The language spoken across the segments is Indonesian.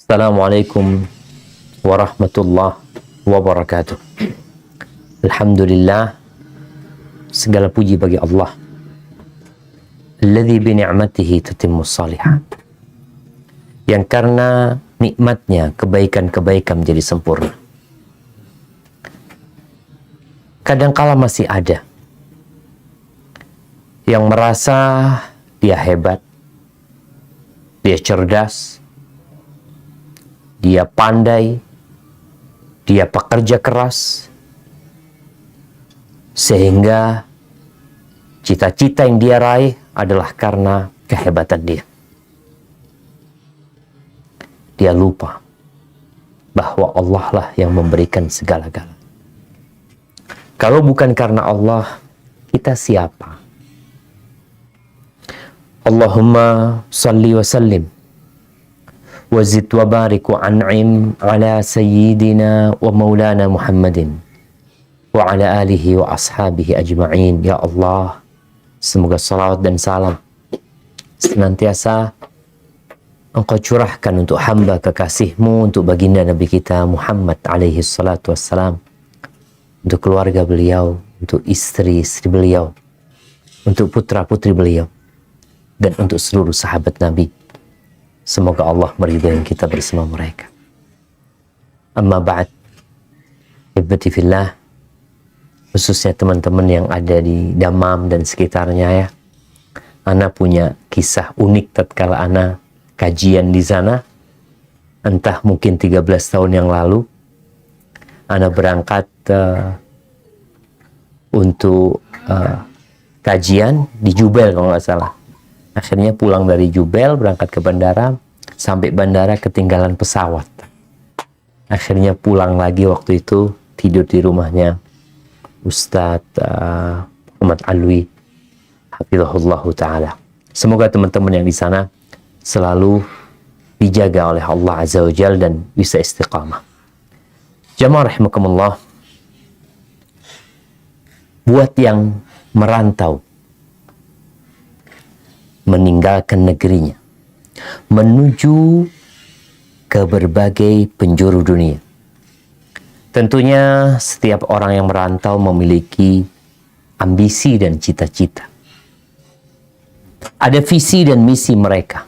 Assalamualaikum warahmatullahi wabarakatuh. Alhamdulillah, segala puji bagi Allah. Alladzi bi ni'matihi tatimmus shalihat. Yang karena nikmatnya kebaikan-kebaikan menjadi sempurna. Kadangkala masih ada yang merasa dia hebat, dia cerdas, dia pandai, dia pekerja keras, sehingga cita-cita yang dia raih adalah karena kehebatan dia. Dia lupa bahwa Allah lah yang memberikan segala-galanya. Kalau bukan karena Allah, kita siapa? Allahumma salli wa sallim wazid wa barik wa an'im ala sayyidina wa maulana Muhammadin wa ala alihi wa ashabihi ajma'in. Ya Allah, semoga salawat dan salam senantiasa Engkau curahkan untuk hamba kekasih-Mu, untuk baginda Nabi kita Muhammad alaihi salatu wassalam, untuk keluarga beliau, untuk istri-istri beliau, untuk putra-putri beliau, dan untuk seluruh sahabat Nabi. Semoga Allah meridai kita bersama mereka. Amma ba'd, ibbati fillah, khususnya teman-teman yang ada di Dammam dan sekitarnya ya. Ana punya kisah unik tatkala ana kajian di sana. Entah mungkin 13 tahun yang lalu, ana berangkat untuk kajian di Jubel kalau nggak salah. Akhirnya pulang dari Jubel, berangkat ke bandara, sampai bandara ketinggalan pesawat. Akhirnya pulang lagi waktu itu, tidur di rumahnya Ustadz Muhammad Alwi, hafizahullahu ta'ala. Semoga teman-teman yang di sana selalu dijaga oleh Allah Azza wa Jal dan bisa istiqamah. Jamaah rahimakumullah, buat yang merantau, meninggalkan negerinya, menuju ke berbagai penjuru dunia. Tentunya setiap orang yang merantau memiliki ambisi dan cita-cita. Ada visi dan misi mereka.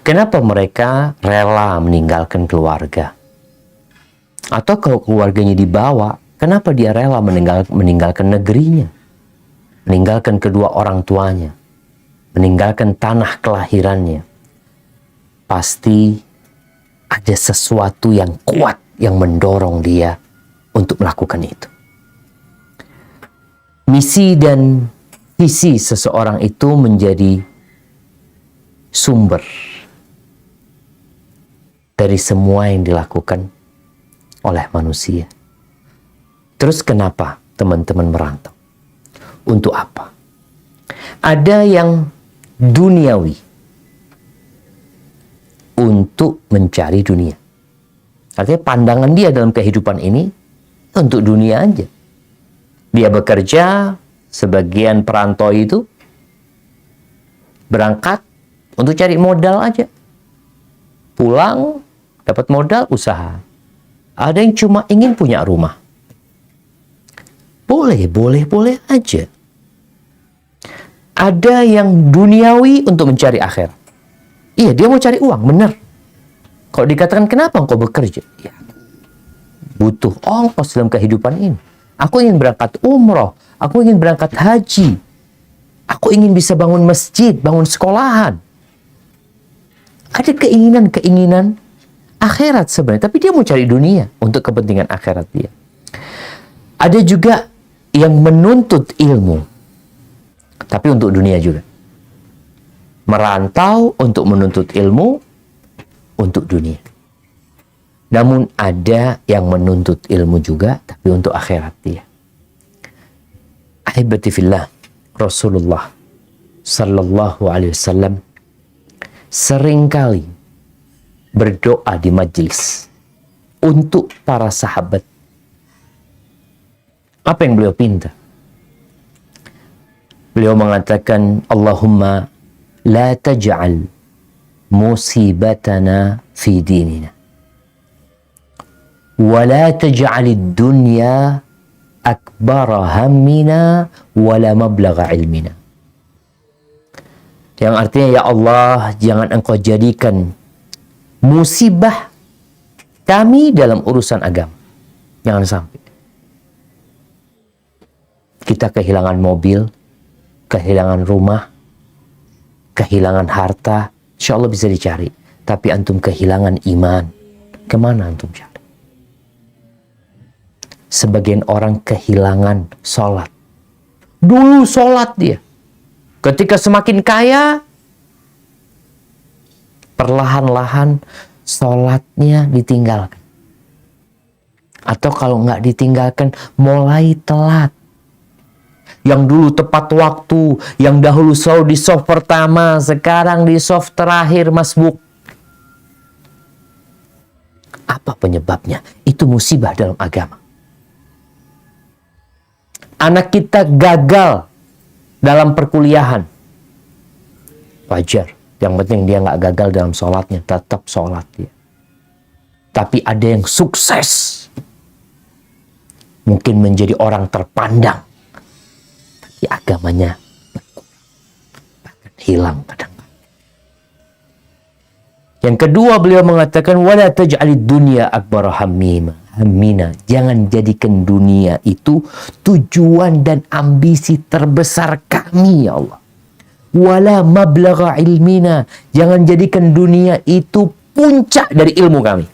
Kenapa mereka rela meninggalkan keluarga? Atau kalau keluarganya dibawa, kenapa dia rela meninggalkan negerinya? Meninggalkan kedua orang tuanya? Meninggalkan tanah kelahirannya? Pasti ada sesuatu yang kuat yang mendorong dia untuk melakukan itu. Misi dan visi seseorang itu menjadi sumber dari semua yang dilakukan oleh manusia. Terus kenapa teman-teman merantau? Untuk apa? Ada yang duniawi, untuk mencari dunia. Artinya pandangan dia dalam kehidupan ini untuk dunia aja. Dia bekerja, sebagian perantau itu berangkat untuk cari modal aja. Pulang, dapat modal, usaha. Ada yang cuma ingin punya rumah. Boleh aja. Ada yang duniawi untuk mencari akhirat. Iya, dia mau cari uang, benar. Kalau dikatakan kenapa engkau bekerja? Ya, butuh ongkos dalam kehidupan ini. Aku ingin berangkat umroh, aku ingin berangkat haji, aku ingin bisa bangun masjid, bangun sekolahan. Ada keinginan-keinginan akhirat sebenarnya, tapi dia mau cari dunia untuk kepentingan akhirat dia. Ada juga yang menuntut ilmu, tapi untuk dunia juga. Merantau untuk menuntut ilmu untuk dunia. Namun ada yang menuntut ilmu juga, tapi untuk akhirat dia. Ahibati fillah, Rasulullah sallallahu alaihi wasallam seringkali berdoa di majlis untuk para sahabat. Apa yang beliau pinta? Beliau mengatakan, Allahumma la taj'al musibatana fi dinina. Wa la taj'alid dunya akbara hammina wa la mablagha ilmina. Yang artinya, ya Allah, jangan Engkau jadikan musibah kami dalam urusan agama. Jangan sampai kita kehilangan mobil, kehilangan rumah, kehilangan harta. Insya Allah bisa dicari. Tapi antum kehilangan iman, kemana antum cari? Sebagian orang kehilangan sholat. Dulu sholat dia. Ketika semakin kaya, perlahan-lahan sholatnya ditinggalkan. Atau kalau nggak ditinggalkan, mulai telat. Yang dulu tepat waktu, yang dahulu selalu di soft pertama, sekarang di soft terakhir, masbuk. Apa penyebabnya? Itu musibah dalam agama. Anak kita gagal dalam perkuliahan. Wajar. Yang penting dia nggak gagal dalam sholatnya. Tetap sholat dia. Tapi ada yang sukses. Mungkin menjadi orang terpandang. Tapi agamanya bahkan hilang kadang. Yang kedua, beliau mengatakan, wala taj'alid dunya akbar hammina. Jangan jadikan dunia itu tujuan dan ambisi terbesar kami, ya Allah. Wala mablagha ilmina. Jangan jadikan dunia itu puncak dari ilmu kami.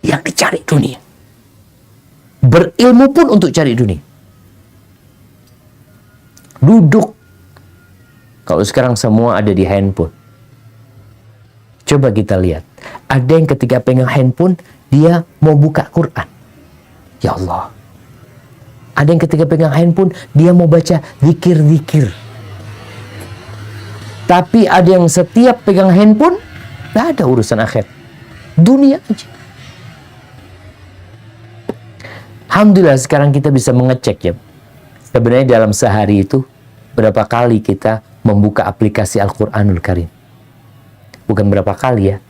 Yang dicari dunia. Berilmu pun untuk cari dunia. Duduk. Kalau sekarang semua ada di handphone. Coba kita lihat. Ada yang ketika pegang handphone, dia mau buka Quran. Ya Allah. Ada yang ketika pegang handphone, dia mau baca zikir-zikir. Tapi ada yang setiap pegang handphone, gak ada urusan akhir. Dunia aja. Alhamdulillah sekarang kita bisa mengecek ya. Sebenarnya dalam sehari itu, berapa kali kita membuka aplikasi Al-Quranul Karim. Bukan berapa kali ya.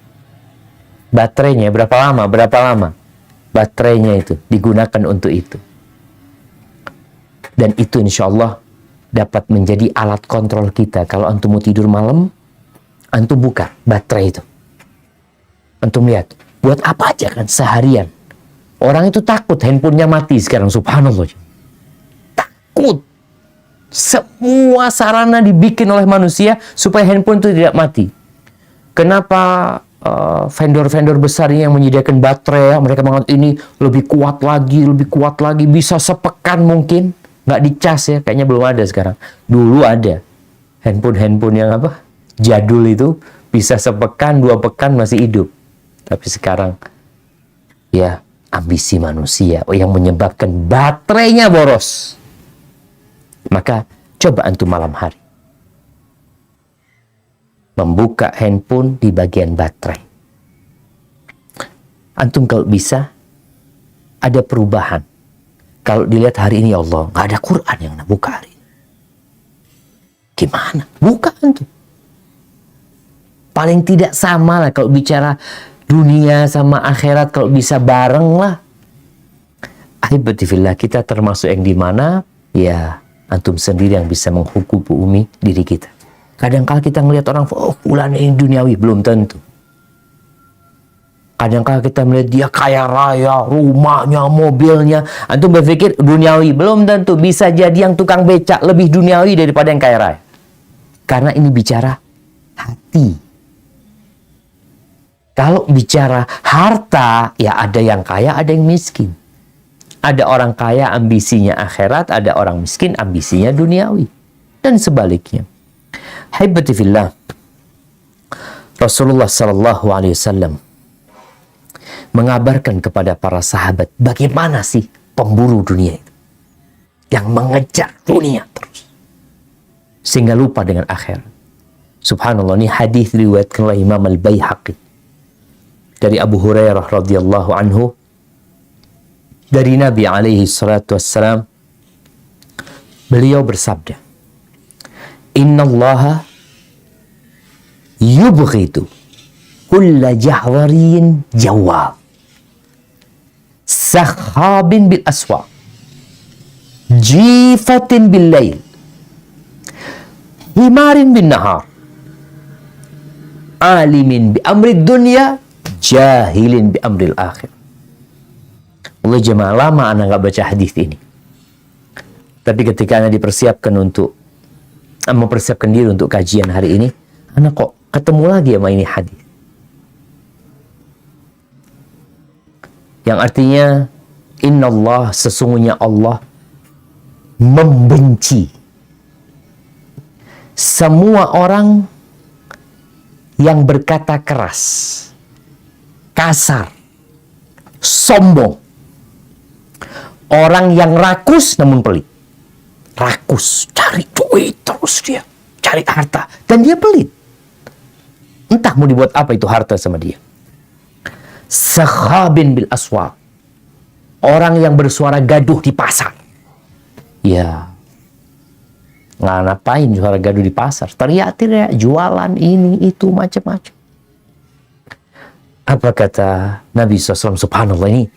Baterainya berapa lama baterainya itu digunakan untuk itu. Dan itu insya Allah dapat menjadi alat kontrol kita. Kalau antum mau tidur malam, antum buka baterai itu. Antum lihat, buat apa aja kan seharian. Orang itu takut handphonenya mati sekarang, subhanallah. Takut. Semua sarana dibikin oleh manusia supaya handphone itu tidak mati. Kenapa vendor-vendor besar ini yang menyediakan baterai, mereka mengatakan ini lebih kuat lagi, bisa sepekan mungkin, nggak dicas ya, kayaknya belum ada sekarang. Dulu ada handphone yang jadul itu bisa sepekan, 2 pekan masih hidup. Tapi sekarang ya ambisi manusia yang menyebabkan baterainya boros. Maka coba antum malam hari membuka handphone di bagian baterai. Antum kalau bisa ada perubahan. Kalau dilihat hari ini, ya Allah, nggak ada Quran yang buka hari ini. Gimana? Buka antum. Paling tidak sama lah kalau bicara dunia sama akhirat, kalau bisa bareng lah. Ahibatifillah, kita termasuk yang dimana ya antum sendiri yang bisa menghukumi diri kita. Kadang-kala kita ngelihat orang, oh fulan ini duniawi, belum tentu. Kadang-kala kita melihat dia kaya raya, rumahnya, mobilnya, antum berpikir duniawi, belum tentu. Bisa jadi yang tukang becak lebih duniawi daripada yang kaya raya. Karena ini bicara hati. Kalau bicara harta, ya ada yang kaya, ada yang miskin. Ada orang kaya ambisinya akhirat, ada orang miskin ambisinya duniawi. Dan sebaliknya. Haibati fillah, Rasulullah sallallahu alaihi wasallam mengabarkan kepada para sahabat bagaimana sih pemburu dunia itu yang mengejar dunia terus sehingga lupa dengan akhirat. Subhanallah, ini hadis riwayatkan oleh Imam Al-Baihaqi dari Abu Hurairah radhiyallahu anhu dari Nabi alaihi salatu wassalam. Beliau bersabda, Innallaha yubghidu kulla jahwarin jawab sakhabin bil aswaq jifatin bil lail himarin bin nahar alimin bi amri dunya jahilin bi amril akhir. Allah jemaah, lama anak nggak baca hadis ini, tapi ketika anak dipersiapkan untuk mempersiapkan diri untuk kajian hari ini, anak kok ketemu lagi sama ini hadis yang artinya innallah, sesungguhnya Allah membenci semua orang yang berkata keras, kasar, sombong, orang yang rakus namun pelit. Rakus, cari duit terus dia, cari harta, dan dia pelit. Entah mau dibuat apa itu harta sama dia. Sakhabin bil aswaq, orang yang bersuara gaduh di pasar. Ya, nggak ngapain suara gaduh di pasar, teriak-teriak, jualan ini itu macam-macam. Apa kata Nabi SAW? Subhanallah, ini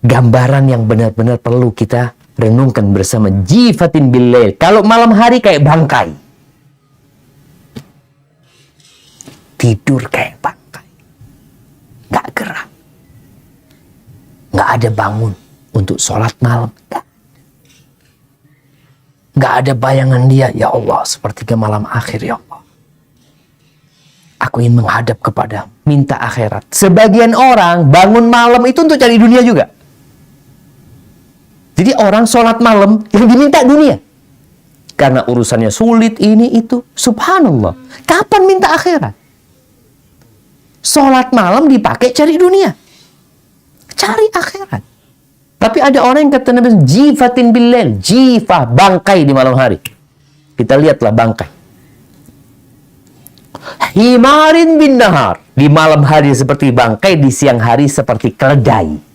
gambaran yang benar-benar perlu kita renungkan bersama. Jifatin bil lail, kalau malam hari kayak bangkai, tidur kayak bangkai, nggak gerak, nggak ada bangun untuk sholat malam, nggak ada bayangan dia, ya Allah, sepertiga malam akhir, ya Allah, aku ingin menghadap kepada minta akhirat. Sebagian orang bangun malam itu untuk cari dunia juga. Jadi orang sholat malam yang diminta dunia, karena urusannya sulit ini itu. Subhanallah, kapan minta akhirat? Sholat malam dipakai cari dunia, cari akhirat. Tapi ada orang yang kata Nabi, jifatin billail, jifah, bangkai di malam hari. Kita lihatlah bangkai. Himarin bin nahar, di malam hari seperti bangkai, di siang hari seperti keledai.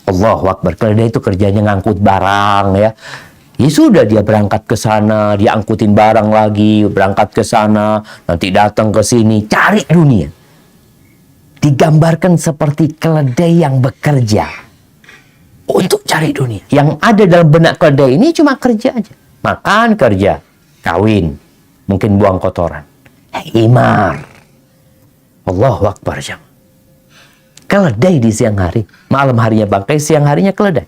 Allahu Akbar, keledai itu kerjanya ngangkut barang, ya. Ya sudah, dia berangkat ke sana, dia angkutin barang lagi, berangkat ke sana, nanti datang ke sini, cari dunia. Digambarkan seperti keledai yang bekerja untuk cari dunia. Yang ada dalam benak keledai ini cuma kerja aja. Makan, kerja, kawin, mungkin buang kotoran. Himar. Allahu Akbar, jam. Keledai di siang hari, malam harinya bangkai, siang harinya keledai.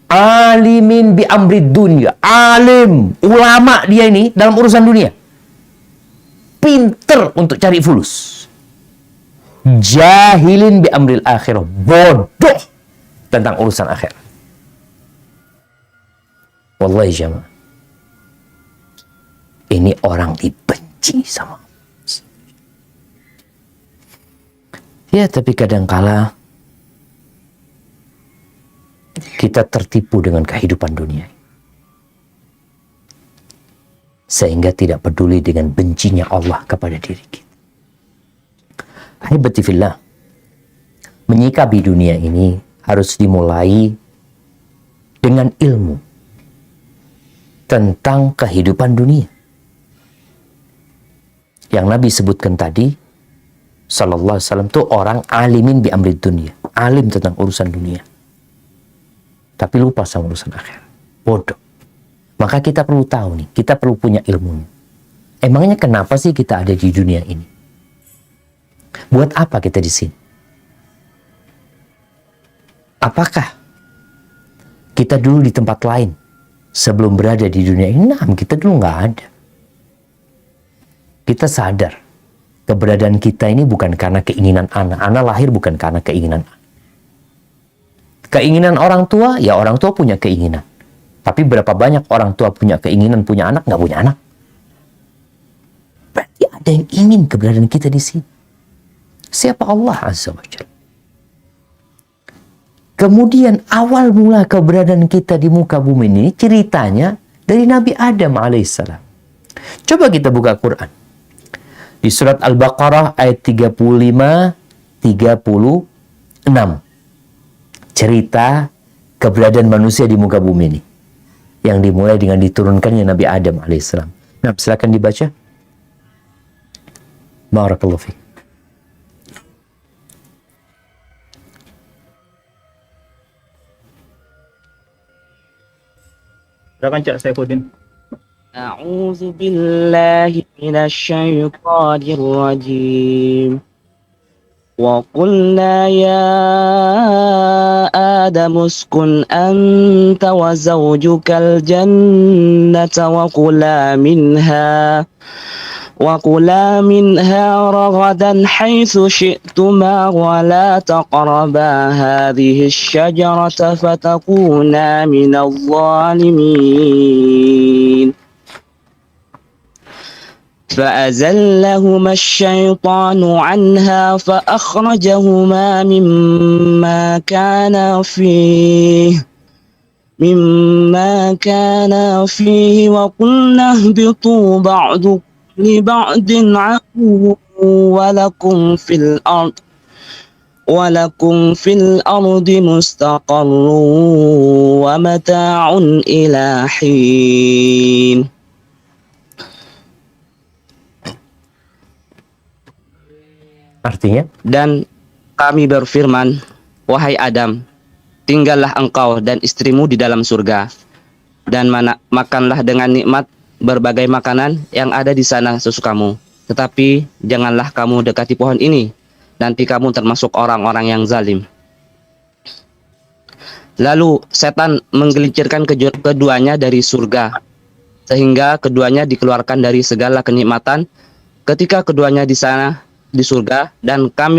Alimin bi amri dunya, alim, ulama dia ini dalam urusan dunia, pinter untuk cari fulus. Jahilin bi amril akhirah, bodoh tentang urusan akhir. Wallahi jamaah, ini orang dibenci sama. Ya, tapi kadangkala kita tertipu dengan kehidupan dunia, sehingga tidak peduli dengan bencinya Allah kepada diri kita. Ahibati fillah, menyikapi dunia ini harus dimulai dengan ilmu tentang kehidupan dunia. Yang Nabi sebutkan tadi, Sallallahu Alaihi Wasallam, itu orang alimin bi amri dunia, alim tentang urusan dunia, tapi lupa sama urusan akhir, bodoh. Maka kita perlu tahu nih, kita perlu punya ilmunya. Emangnya kenapa sih kita ada di dunia ini? Buat apa kita di sini? Apakah kita dulu di tempat lain sebelum berada di dunia ini? Nah, kita dulu nggak ada. Kita sadar keberadaan kita ini bukan karena keinginan anak. Anak lahir bukan karena keinginan anak. Keinginan orang tua, ya orang tua punya keinginan. Tapi berapa banyak orang tua punya keinginan punya anak, nggak punya anak? Berarti ada yang ingin keberadaan kita di sini. Siapa? Allah Azza wa Jalla. Kemudian awal mula keberadaan kita di muka bumi ini ceritanya dari Nabi Adam alaihissalam. Coba kita buka Quran. Di surat Al-Baqarah ayat 35-36. Cerita keberadaan manusia di muka bumi ini. Yang dimulai dengan diturunkannya Nabi Adam alaihissalam. Nah, silakan dibaca. Barakallahu fiik. Silakan Cak Saifuddin. أعوذ بالله من الشيطان الرجيم وقلنا يا آدم اسكن أنت وزوجك الجنة وكلا منها رغدا حيث شئتما ولا تقربا هذه الشجرة فتكونا من الظالمين فأزلهما الشيطان عنها فأخرجهما مما كان فيه وقلنا اهبطوا بعضكم لبعض عدو ولكم في الأرض مستقر ومتاع إلى حين. Artinya? Dan kami berfirman, wahai Adam, tinggallah engkau dan istrimu di dalam surga, dan makanlah dengan nikmat berbagai makanan yang ada di sana sesukamu. Tetapi janganlah kamu dekati pohon ini, nanti kamu termasuk orang-orang yang zalim. Lalu setan menggelincirkan keduanya dari surga, sehingga keduanya dikeluarkan dari segala kenikmatan ketika keduanya di sana di surga, dan kami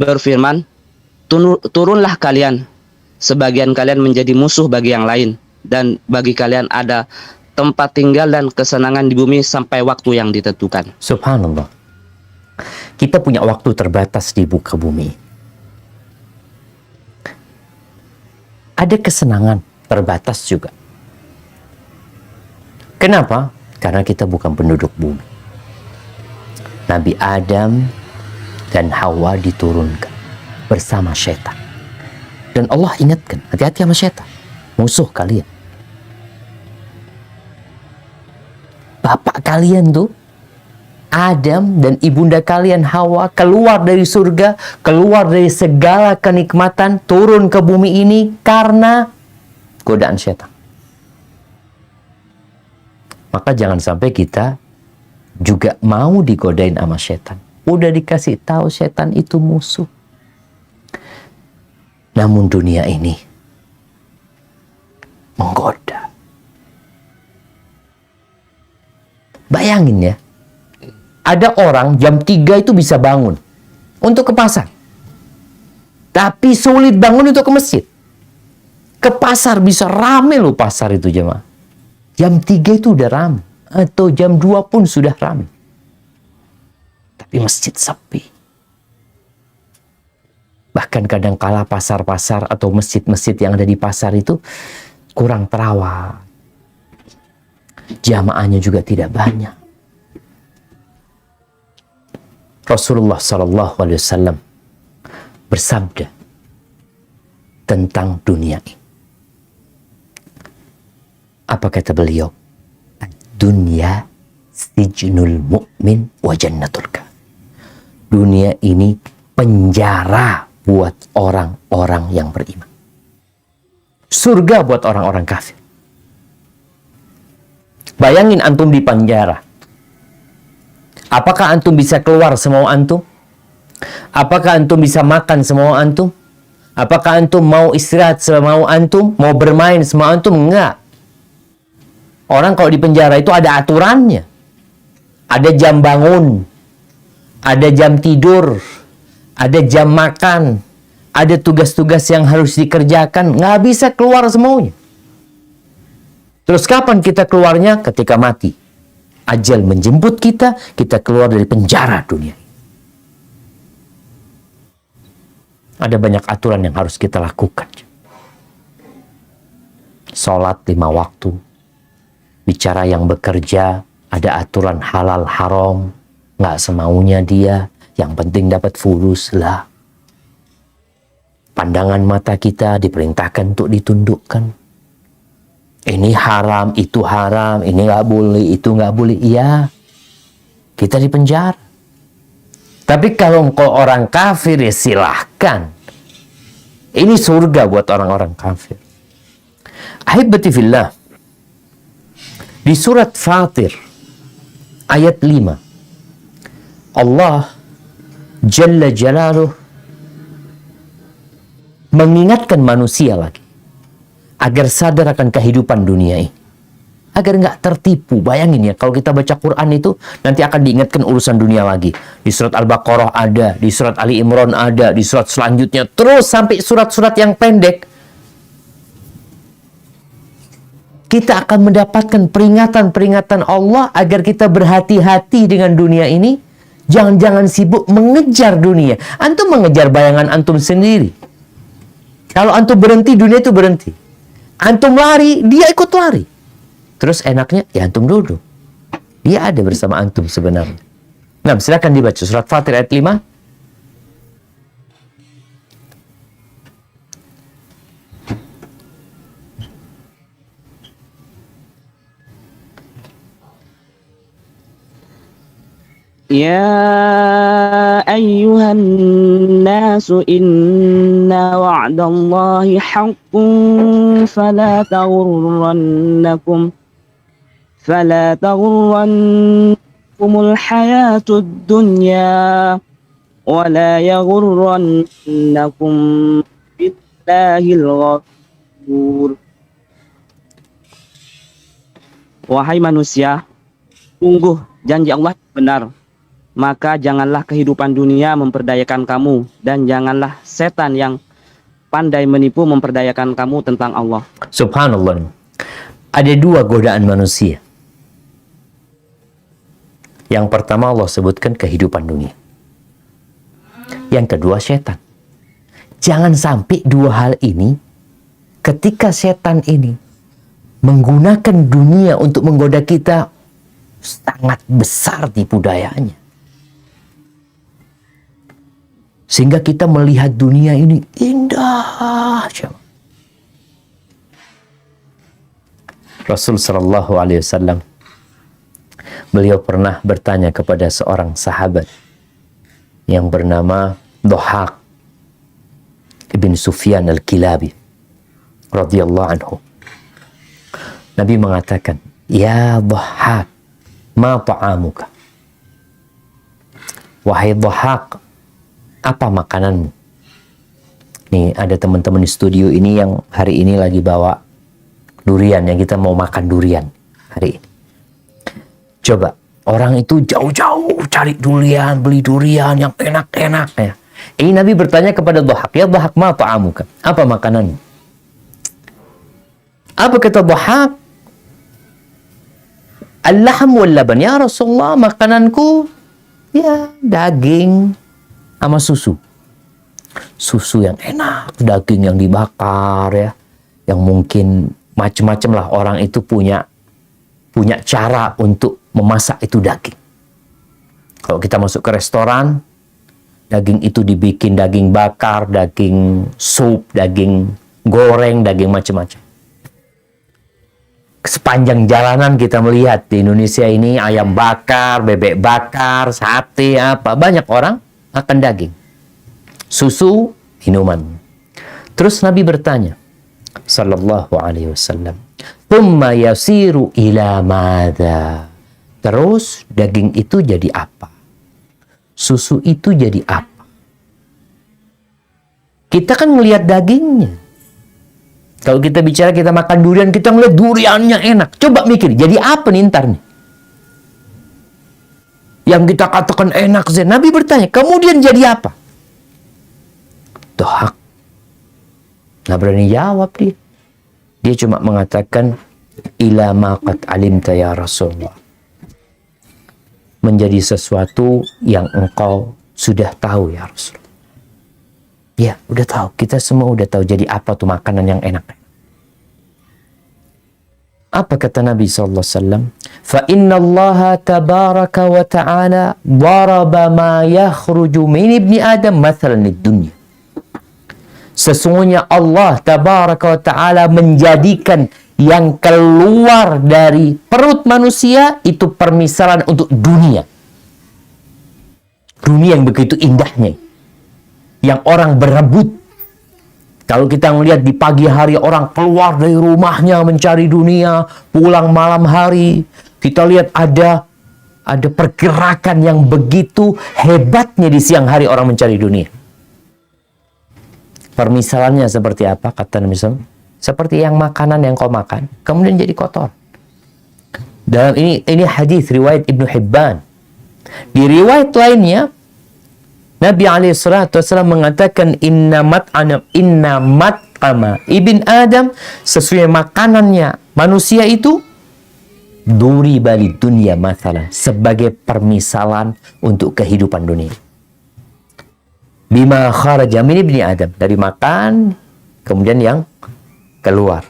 berfirman, turunlah kalian, sebagian kalian menjadi musuh bagi yang lain, dan bagi kalian ada tempat tinggal dan kesenangan di bumi sampai waktu yang ditentukan. Subhanallah. Kita punya waktu terbatas di muka bumi. Ada kesenangan terbatas juga. Kenapa? Karena kita bukan penduduk bumi. Nabi Adam dan Hawa diturunkan bersama syaitan. Dan Allah ingatkan, hati-hati sama syaitan, musuh kalian. Bapak kalian tuh, Adam dan ibunda kalian Hawa, keluar dari surga, keluar dari segala kenikmatan, turun ke bumi ini karena godaan syaitan. Maka jangan sampai kita juga mau digodain sama setan. Udah dikasih tahu setan itu musuh. Namun dunia ini menggoda. Bayangin ya, ada orang jam 3 itu bisa bangun untuk ke pasar. Tapi sulit bangun untuk ke masjid. Ke pasar bisa rame loh pasar itu jemaah. Jam 3 itu udah rame. Atau jam 2 pun sudah ramai. Tapi masjid sepi. Bahkan kadang-kala pasar-pasar atau masjid-masjid yang ada di pasar itu kurang terawat. Jamaahnya juga tidak banyak. Rasulullah SAW bersabda tentang dunia ini. Apa kata beliau? Dunia sijnul mu'min wa jannatul kafir. Dunia ini penjara buat orang-orang yang beriman. Surga buat orang-orang kafir. Bayangin antum di penjara. Apakah antum bisa keluar semau antum? Apakah antum bisa makan semau antum? Apakah antum mau istirahat semau antum? Mau bermain semau antum? Enggak. Orang kalau di penjara itu ada aturannya. Ada jam bangun, ada jam tidur, ada jam makan, ada tugas-tugas yang harus dikerjakan. Nggak bisa keluar semuanya. Terus kapan kita keluarnya? Ketika mati. Ajal menjemput kita, kita keluar dari penjara dunia. Ada banyak aturan yang harus kita lakukan. Sholat 5 waktu. Bicara yang bekerja, ada aturan halal haram, nggak semaunya dia, yang penting dapat fulus lah. Pandangan mata kita diperintahkan untuk ditundukkan. Ini haram, itu haram, ini nggak boleh, itu nggak boleh. Iya, kita di penjara. Tapi kalau engkau orang kafir, ya silahkan. Ini surga buat orang-orang kafir. Ahibati fillah. Di surat Fatir, ayat 5. Allah Jalla Jalaluh mengingatkan manusia lagi agar sadar akan kehidupan dunia ini, agar nggak tertipu. Bayangin ya, kalau kita baca Quran itu nanti akan diingatkan urusan dunia lagi. Di surat Al-Baqarah ada, di surat Ali Imran ada, di surat selanjutnya, terus sampai surat-surat yang pendek. Kita akan mendapatkan peringatan-peringatan Allah agar kita berhati-hati dengan dunia ini. Jangan-jangan sibuk mengejar dunia. Antum mengejar bayangan antum sendiri. Kalau antum berhenti, dunia itu berhenti. Antum lari, dia ikut lari. Terus enaknya, ya antum duduk. Dia ada bersama antum sebenarnya. Nah, silakan dibaca surat Fatir ayat 5. يا أيها الناس إن وعد الله حق فلا تغرنكم الحياة الدنيا ولا يغرنكم بالله الغرور. Wahai manusia, sungguh janji Allah benar. Maka janganlah kehidupan dunia memperdayakan kamu, dan janganlah setan yang pandai menipu memperdayakan kamu tentang Allah. Subhanallah. Ada dua godaan manusia. Yang pertama Allah sebutkan kehidupan dunia. Yang kedua setan. Jangan sampai dua hal ini, ketika setan ini menggunakan dunia untuk menggoda kita, sangat besar tipu dayanya. Sehingga kita melihat dunia ini indah. Rasul sallallahu alaihi wasallam, beliau pernah bertanya kepada seorang sahabat yang bernama Dhahak ibn Sufyan al-Kilabi radhiyallahu anhu. Nabi mengatakan, "Ya Dhahak, ma ta'amuka?" Wahai Dhahak, apa makananmu? Nih, ada teman-teman di studio ini yang hari ini lagi bawa durian, yang kita mau makan durian hari ini. Coba, orang itu jauh-jauh cari durian, beli durian yang enak-enak ya. Ini Nabi bertanya kepada Dhahak, "Ya Dhahak, ma ta'amuka?" Apa makananmu? Apa kata Dhahak? Al-lahm wal laban. Ya Rasulullah, makananku ya daging sama susu. Susu yang enak, daging yang dibakar ya. Yang mungkin macam-macam lah, orang itu punya cara untuk memasak itu daging. Kalau kita masuk ke restoran, daging itu dibikin daging bakar, daging sup, daging goreng, daging macam-macam. Sepanjang jalanan kita melihat di Indonesia ini ayam bakar, bebek bakar, sate, apa. Banyak orang makan daging. Susu, minuman. Terus Nabi bertanya, sallallahu alaihi wasallam, "Tsumma yasiru ila madza?" Terus daging itu jadi apa? Susu itu jadi apa? Kita kan melihat dagingnya. Kalau kita bicara kita makan durian, kita ngeliat duriannya enak. Coba mikir, jadi apa nih ntar nih? Yang kita katakan enak, Zen. Nabi bertanya, kemudian jadi apa? Dhahak nggak berani jawab dia. Dia cuma mengatakan, ila ma qad alimta ya Rasulullah. Menjadi sesuatu yang engkau sudah tahu ya Rasul. Ya, udah tahu. Kita semua udah tahu jadi apa tuh makanan yang enak. Apa kata Nabi SAW? Fa inna Allah tabaraka wa ta'ala daraba ma yakhruju min ibni Adam mathalan lid-dunya. Sesungguhnya Allah tabaraka wa ta'ala menjadikan yang keluar dari perut manusia itu permisalan untuk dunia. Dunia yang begitu indahnya, yang orang berebut. Kalau kita melihat di pagi hari orang keluar dari rumahnya mencari dunia, pulang malam hari, kita lihat ada pergerakan yang begitu hebatnya di siang hari orang mencari dunia. Permisalannya seperti apa kata Nabi SAW? Seperti yang makanan yang kau makan kemudian jadi kotor. Dalam ini hadis riwayat Ibnu Hibban. Di riwayat lainnya Nabi SAW mengatakan inna mat'ama ibn Adam, sesuai makanannya manusia itu duri bali dunia masalah, sebagai permisalan untuk kehidupan dunia. Bima kharaja min ibni Adam, dari makan kemudian yang keluar.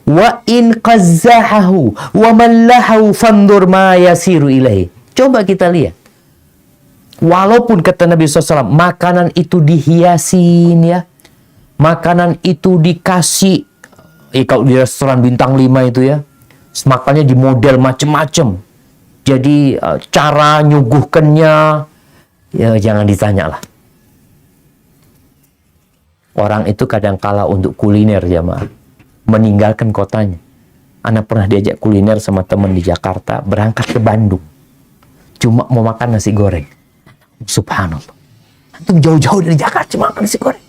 Wa in qazzahahu wa mallahu fandur ma yasiru ilaihi. Coba kita lihat. Walaupun kata Nabi SAW, makanan itu dihiasin ya. Makanan itu dikasih, kalau di restoran bintang 5 itu ya, makannya di model macem-macem. Jadi cara nyuguhkannya, ya jangan ditanya lah. Orang itu kadangkala untuk kuliner jamaah meninggalkan kotanya. Anak pernah diajak kuliner sama teman di Jakarta, berangkat ke Bandung. Cuma mau makan nasi goreng. Subhanallah. Antum jauh-jauh dari Jakarta cuma makan nasi goreng.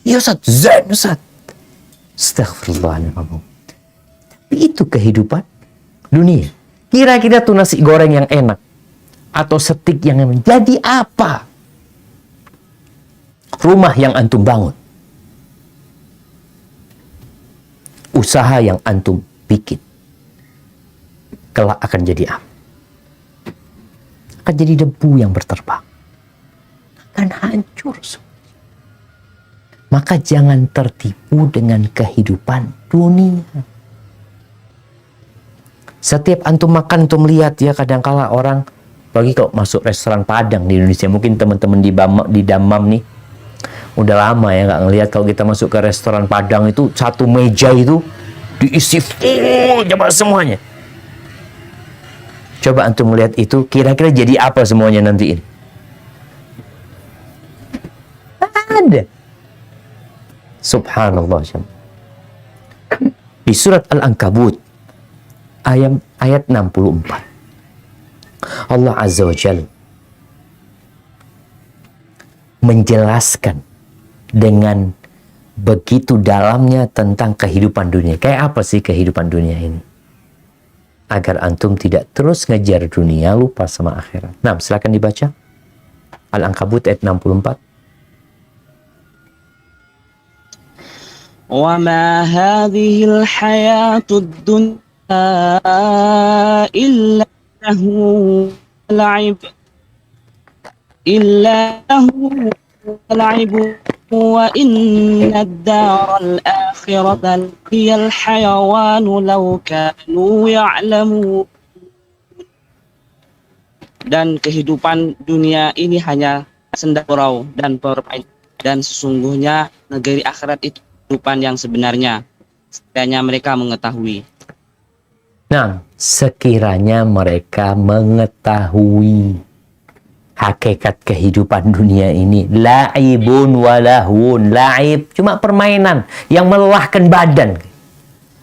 Ya Ustaz, zen Ustaz. Astaghfirullahaladzim. Tapi itu kehidupan dunia. Kira-kira tuh nasi goreng yang enak atau steak yang enak, jadi apa? Rumah yang antum bangun, usaha yang antum bikin, kelak akan jadi apa? Akan jadi debu yang berterbang, akan hancur semua. Maka jangan tertipu dengan kehidupan dunia. Setiap antum makan, antum lihat ya, kadangkala orang, bagi kok masuk restoran Padang di Indonesia, mungkin teman-teman di Damam nih udah lama ya nggak ngelihat, kalau kita masuk ke restoran Padang itu satu meja itu diisi full coba semuanya. Coba antum melihat itu, kira-kira jadi apa semuanya nanti ini? Ada. Subhanallah. Di surat Al-Ankabut ayat 64, Allah Azza wa Jalla menjelaskan dengan begitu dalamnya tentang kehidupan dunia. Kayak apa sih kehidupan dunia ini? Agar antum tidak terus ngejar dunia, lupa sama akhirat. Nah, silakan dibaca. Al-Ankabut ayat 64. وَمَا هَذِهِ الْحَيَاةُ الدُّنْيَا إِلَّا لَهْوٌ وَلَعِبٌ وَإِنَّ الدَّارَ الْآخِرَةَ هِيَ الْحَيَوَانُ لَوْ كَانُوا يَعْلَمُونَ. Dan kehidupan dunia ini hanya senda gurau dan permainan, dan sesungguhnya negeri akhirat itu kehidupan yang sebenarnya, sekiranya mereka mengetahui. Nah, sekiranya mereka mengetahui hakikat kehidupan dunia ini. La'ibun walahun. La'ib cuma permainan yang melelahkan badan.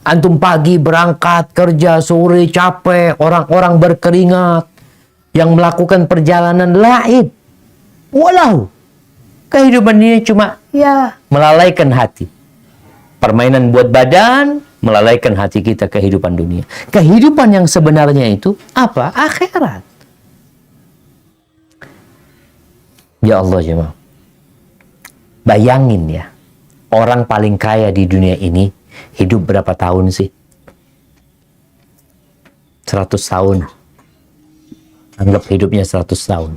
Antum pagi berangkat kerja, sore capek, orang-orang berkeringat, yang melakukan perjalanan la'ib. Walau kehidupan ini cuma ya melalaikan hati. Permainan buat badan, melalaikan hati kita kehidupan dunia. Kehidupan yang sebenarnya itu apa? Akhirat. Ya Allah jemaah. Bayangin ya, orang paling kaya di dunia ini hidup berapa tahun sih? 100 tahun. Anggap hidupnya 100 tahun.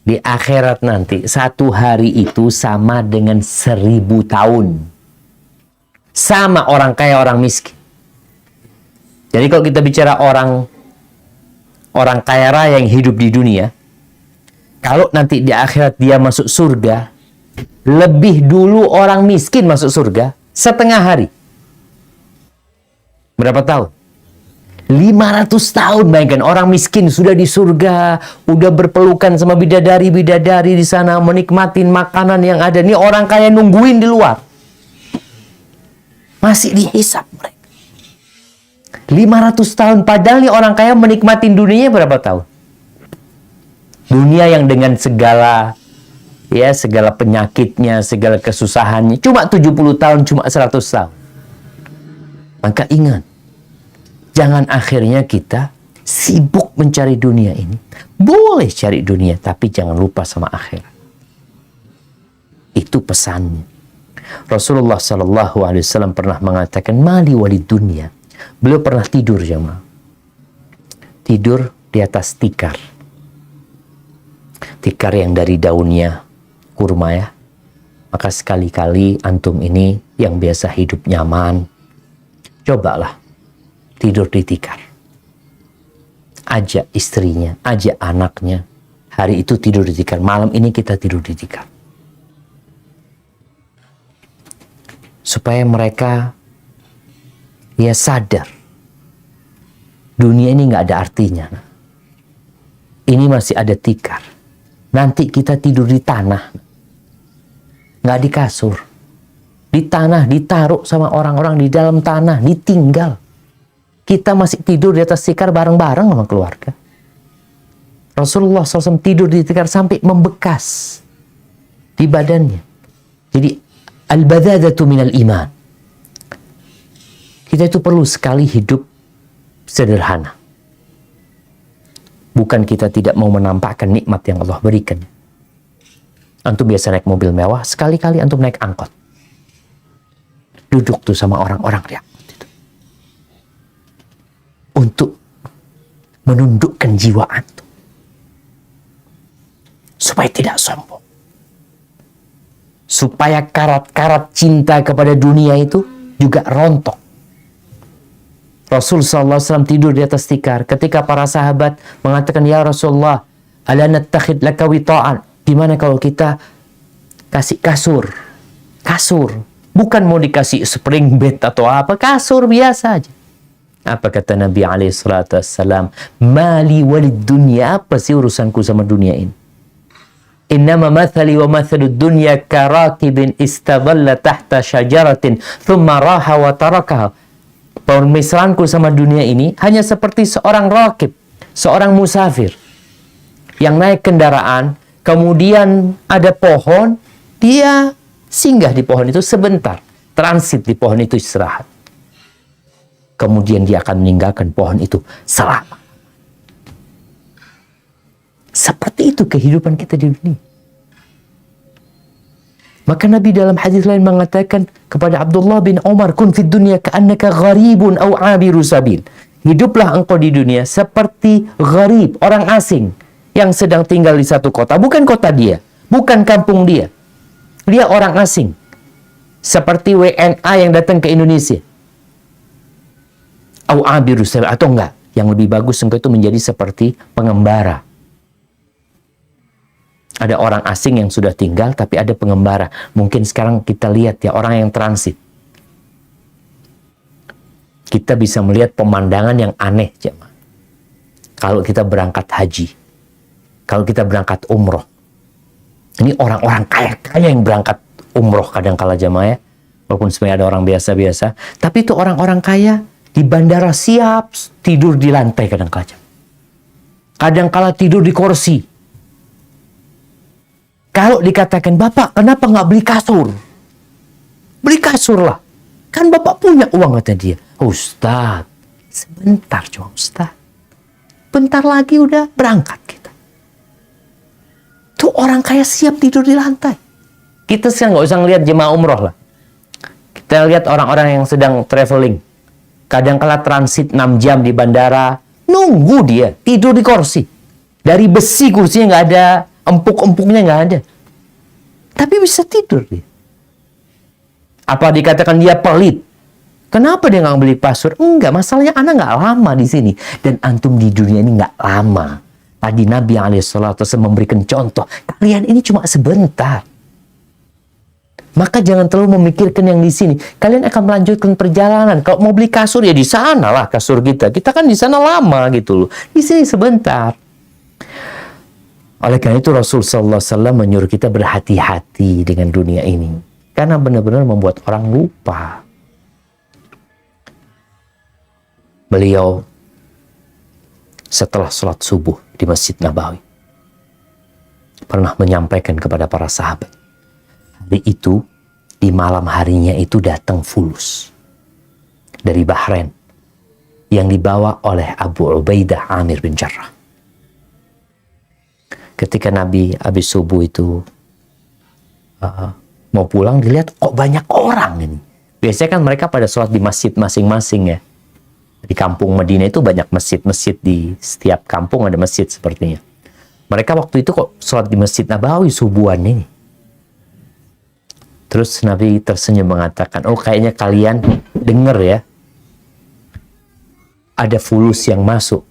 Di akhirat nanti, satu hari itu sama dengan 1000 tahun. Sama orang kaya, orang miskin. Jadi kalau kita bicara orang kaya raya yang hidup di dunia, kalau nanti di akhirat dia masuk surga, lebih dulu orang miskin masuk surga setengah hari. Berapa tahun? 500 tahun. Bayangkan, orang miskin sudah di surga, udah berpelukan sama bidadari-bidadari di sana, menikmatin makanan yang ada. Ini orang kaya nungguin di luar. Masih dihisap mereka. 500 tahun. Padahal nih orang kaya menikmatin dunianya berapa tahun? Dunia yang dengan segala penyakitnya, segala kesusahannya, cuma 70 tahun, cuma 100 tahun. Maka ingat, jangan akhirnya kita sibuk mencari dunia ini. Boleh cari dunia, tapi jangan lupa sama akhirat. Itu pesannya. Rasulullah SAW pernah mengatakan, mali walid dunia. Beliau pernah tidur, jemaah. Tidur di atas tikar. Tikar yang dari daunnya kurma ya. Maka sekali-kali antum ini yang biasa hidup nyaman, cobalah tidur di tikar. Ajak istrinya, ajak anaknya. Hari itu tidur di tikar. Malam ini kita tidur di tikar. Supaya mereka sadar. Dunia ini nggak ada artinya. Ini masih ada tikar. Nanti kita tidur di tanah. Nggak di kasur. Di tanah, ditaruh sama orang-orang di dalam tanah, ditinggal. Kita masih tidur di atas tikar bareng-bareng sama keluarga. Rasulullah SAW tidur di tikar sampai membekas di badannya. Jadi, al-badadatu minal iman. Kita itu perlu sekali hidup sederhana. Bukan kita tidak mau menampakkan nikmat yang Allah berikan. Antum biasa naik mobil mewah, sekali-kali antum naik angkot. Duduk tuh sama orang-orang di angkot itu. Untuk menundukkan jiwa antum. Supaya tidak sombong. Supaya karat-karat cinta kepada dunia itu juga rontok. Rasul SAW tidur di atas tikar. Ketika para sahabat mengatakan, ya Rasulullah, ala nattakhid laka wita'an. Gimana kalau kita kasih kasur? Kasur. Bukan mau dikasih spring bed atau apa. Kasur biasa aja. Apa kata Nabi SAW? Mali walid dunya. Apa sih urusanku sama dunia ini? Innama mathali wa mathalud dunya karakibin istadalla tahta syajaratin thumma raha wa tarakaha. Permisalanku sama dunia ini hanya seperti seorang rakib, seorang musafir yang naik kendaraan, kemudian ada pohon, dia singgah di pohon itu sebentar, transit di pohon itu istirahat. Kemudian dia akan meninggalkan pohon itu selama. Seperti itu kehidupan kita di dunia. Maka Nabi dalam hadis lain mengatakan kepada Abdullah bin Umar, kun fid dunya ka'annaka gharibun aw 'abiru sabil. Hiduplah engkau di dunia seperti gharib, orang asing yang sedang tinggal di satu kota, bukan kota dia, bukan kampung dia. Dia orang asing. Seperti WNA yang datang ke Indonesia. Aw 'abiru sabil, atau enggak, yang lebih bagus engkau itu menjadi seperti pengembara. Ada orang asing yang sudah tinggal, tapi ada pengembara. Mungkin sekarang kita lihat ya, orang yang transit. Kita bisa melihat pemandangan yang aneh, jemaah. Kalau kita berangkat haji, kalau kita berangkat umroh. Ini orang-orang kaya-kaya yang berangkat umroh kadang-kala, jemaah ya. Walaupun sebenarnya ada orang biasa-biasa. Tapi itu orang-orang kaya di bandara siap tidur di lantai kadang-kala. Kadang-kala tidur di kursi. Kalau dikatakan, Bapak kenapa nggak beli kasur? Beli kasur lah. Kan Bapak punya uang, kata dia. Ustaz, sebentar cuma Ustaz. Bentar lagi udah berangkat kita. Tuh orang kaya siap tidur di lantai. Kita sekarang nggak usah ngelihat jemaah umroh lah. Kita lihat orang-orang yang sedang traveling. Kadang-kala transit 6 jam di bandara. Nunggu dia, tidur di kursi. Dari besi kursinya nggak ada. Empuk-empuknya nggak ada. Tapi bisa tidur dia. Apa dikatakan dia pelit? Kenapa dia nggak beli kasur? Enggak, masalahnya anak nggak lama di sini. Dan antum di dunia ini nggak lama. Tadi Nabi SAW memberikan contoh. Kalian ini cuma sebentar. Maka jangan terlalu memikirkan yang di sini. Kalian akan melanjutkan perjalanan. Kalau mau beli kasur ya di sana lah kasur kita. Kita kan di sana lama gitu loh. Di sini sebentar. Oleh karena itu Rasul sallallahu alaihi wasallam menyuruh kita berhati-hati dengan dunia ini. Karena benar-benar membuat orang lupa. Beliau setelah sholat subuh di Masjid Nabawi pernah menyampaikan kepada para sahabat, hari itu di malam harinya itu datang fulus dari Bahrain yang dibawa oleh Abu Ubaidah Amir bin Jarrah. Ketika Nabi habis subuh itu mau pulang, dilihat kok banyak orang ini. Biasanya kan mereka pada sholat di masjid masing-masing ya. Di kampung Madinah itu banyak masjid-masjid, di setiap kampung ada masjid sepertinya. Mereka waktu itu kok sholat di Masjid Nabawi subuhan ini. Terus Nabi tersenyum mengatakan, oh kayaknya kalian dengar ya, ada fulus yang masuk.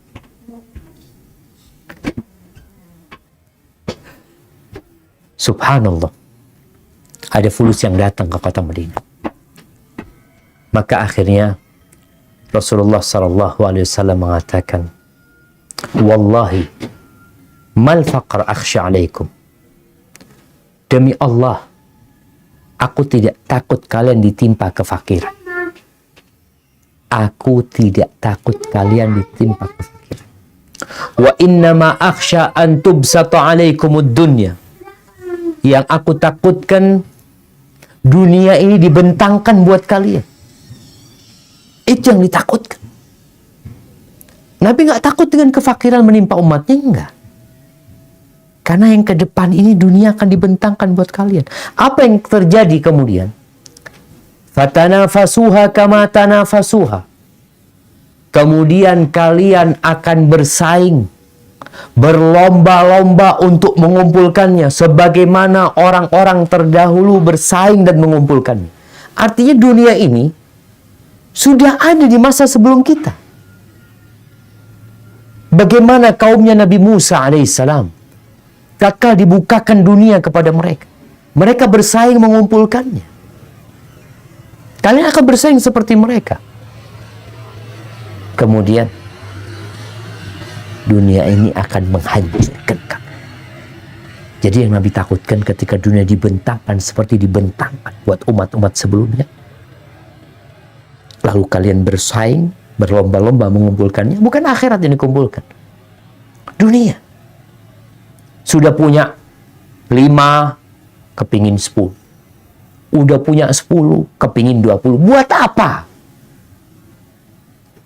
Subhanallah, ada fulus yang datang ke kota Madinah. Maka akhirnya Rasulullah SAW mengatakan, wallahi mal faqr akhsha alaikum. Demi Allah, aku tidak takut kalian ditimpa kefakiran. Aku tidak takut kalian ditimpa kefakiran. Wa innama akhsha an tubsata alaikumud dunya. Yang aku takutkan dunia ini dibentangkan buat kalian. Itu yang ditakutkan. Nabi nggak takut dengan kefakiran menimpa umatnya, enggak. Karena yang ke depan ini dunia akan dibentangkan buat kalian. Apa yang terjadi kemudian? Fatanafasuha kama tanafasuha. Kemudian kalian akan bersaing, berlomba-lomba untuk mengumpulkannya sebagaimana orang-orang terdahulu bersaing dan mengumpulkannya. Artinya dunia ini sudah ada di masa sebelum kita. Bagaimana kaumnya Nabi Musa alaihissalam, tatkala dibukakan dunia kepada mereka, mereka bersaing mengumpulkannya. Kalian akan bersaing seperti mereka. Kemudian dunia ini akan menghancurkan kalian. Jadi yang Nabi takutkan ketika dunia dibentangkan seperti dibentangkan buat umat-umat sebelumnya, lalu kalian bersaing, berlomba-lomba mengumpulkannya, bukan akhirat yang dikumpulkan. Dunia. Sudah punya 5, kepingin 10. Udah punya 10, kepingin 20. Buat apa?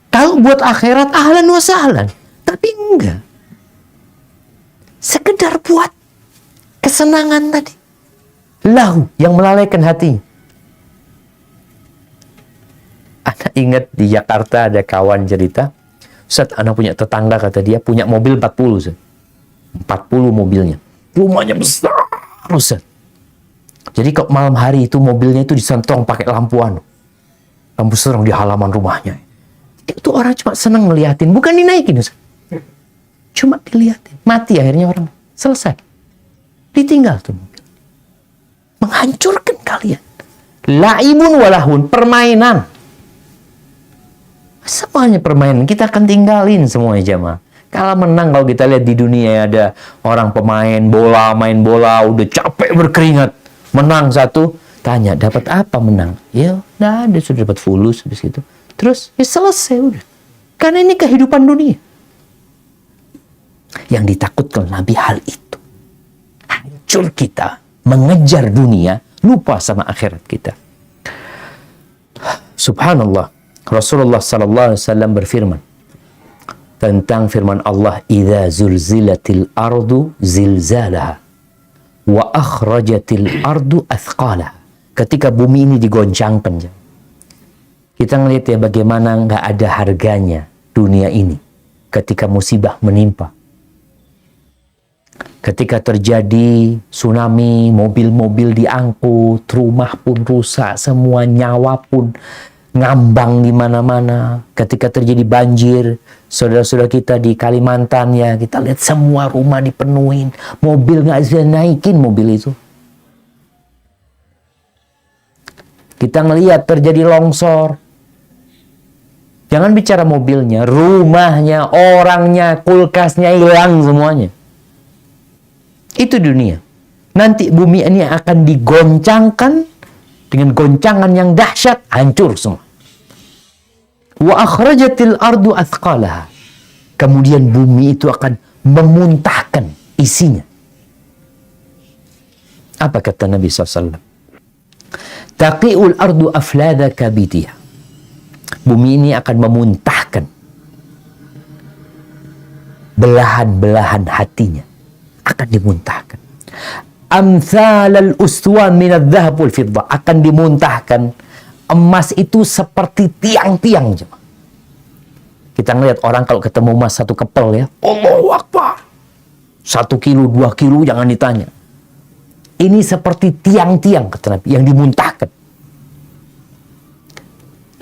Kalau buat akhirat, ahlan wa sahlan. Tapi enggak. Sekedar buat kesenangan tadi. Lahu, yang melalaikan hatinya. Anak ingat di Jakarta ada kawan cerita, Ustaz, anak punya tetangga, kata dia, punya mobil 40, Ustaz. 40 mobilnya. Rumahnya besar, Ustaz. Jadi kalau malam hari itu mobilnya itu disentrong pakai lampu lampu serong di halaman rumahnya. Itu orang cuma senang ngeliatin, bukan dinaikin, Ustaz. Cuma dilihatin. Mati akhirnya orang. Selesai. Ditinggal tuh mobil. Menghancurkan kalian. La'ibun walahun, permainan. Semuanya permainan, kita akan tinggalin semuanya jamaah. Kalau menang, kalau kita lihat di dunia ada orang pemain bola, main bola, udah capek berkeringat, menang satu, tanya dapat apa menang? Ya udah ada, sudah dapat fulus habis itu. Terus ya selesai udah. Karena ini kehidupan dunia. Yang ditakutkan Nabi hal itu. Hancur kita, mengejar dunia, lupa sama akhirat kita. Subhanallah. Rasulullah sallallahu alaihi wasallam berfirman tentang firman Allah, "Idza zulzilatil ardu zilzalaha wa akhrajatil ardu athqalaha." Ketika bumi ini digoncangkan, kita ngelihat ya bagaimana nggak ada harganya dunia ini ketika musibah menimpa. Ketika terjadi tsunami, mobil-mobil diangkut, rumah pun rusak, semua nyawa pun ngambang di mana-mana. Ketika terjadi banjir, saudara-saudara kita di Kalimantan ya, kita lihat semua rumah dipenuhin, mobil nggak bisa naikin mobil itu. Kita ngelihat terjadi longsor. Jangan bicara mobilnya, rumahnya, orangnya, kulkasnya hilang semuanya. Itu dunia. Nanti bumi ini akan digoncangkan dengan goncangan yang dahsyat, hancur semua. Wa akhrajatil ardu athqalaha. Kemudian bumi itu akan memuntahkan isinya. Apa kata Nabi SAW? Taqi'ul ardu aflada kabitiha. Bumi ini akan memuntahkan belahan-belahan hatinya. Akan dimuntahkan. Amthalal uswan minadh dhahab wal fiddah. Akan dimuntahkan emas itu seperti tiang-tiang. Kita ngelihat orang kalau ketemu emas satu kepel ya, Allahu Akbar. 1 kilo, 2 kilo jangan ditanya. Ini seperti tiang-tiang kata Nabi yang dimuntahkan.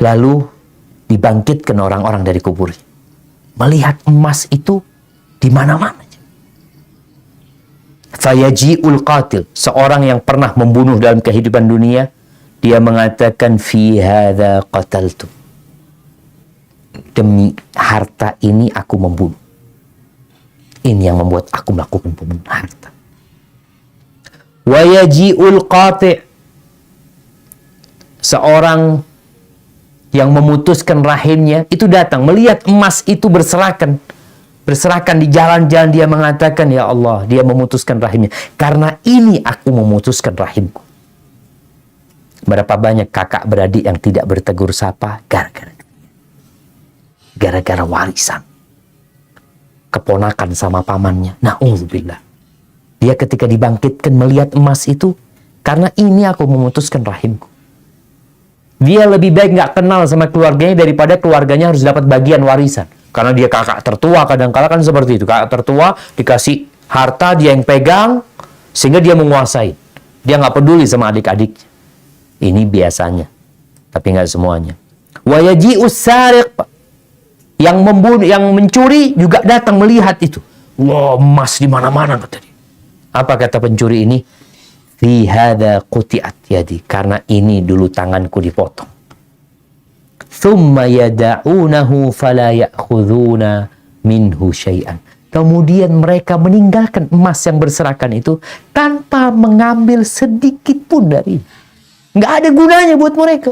Lalu dibangkitkan orang-orang dari kubur. Melihat emas itu di mana-mana. Fayaji'ul qatil, seorang yang pernah membunuh dalam kehidupan dunia, dia mengatakan fi hadza qataltu. Demi harta ini aku membunuh. Ini yang membuat aku melakukan pembunuhan harta. Wa yaji'ul qati', seorang yang memutuskan rahimnya itu datang melihat emas itu berserakan di jalan-jalan, dia mengatakan, ya Allah, dia memutuskan rahimnya. Karena ini aku memutuskan rahimku. Berapa banyak kakak beradik yang tidak bertegur sapa gara-gara warisan. Keponakan sama pamannya. Na'udzubillah. Dia ketika dibangkitkan melihat emas itu, karena ini aku memutuskan rahimku. Dia lebih baik nggak kenal sama keluarganya daripada keluarganya harus dapat bagian warisan. Karena dia kakak tertua, kadang-kala kan seperti itu. Kakak tertua dikasih harta, dia yang pegang, sehingga dia menguasai. Dia nggak peduli sama adik-adik. Ini biasanya, tapi nggak semuanya. Wa yaji'us sariq, yang membunuh, yang mencuri juga datang melihat itu. Wah, emas di mana-mana kata dia. Apa kata pencuri ini? Fi hadza quti'at yadi, karena ini dulu tanganku dipotong. Thumma yada'unahu fala ya'khuduna minhu syai'an. Kemudian mereka meninggalkan emas yang berserakan itu tanpa mengambil sedikit pun dari. Nggak ada gunanya buat mereka.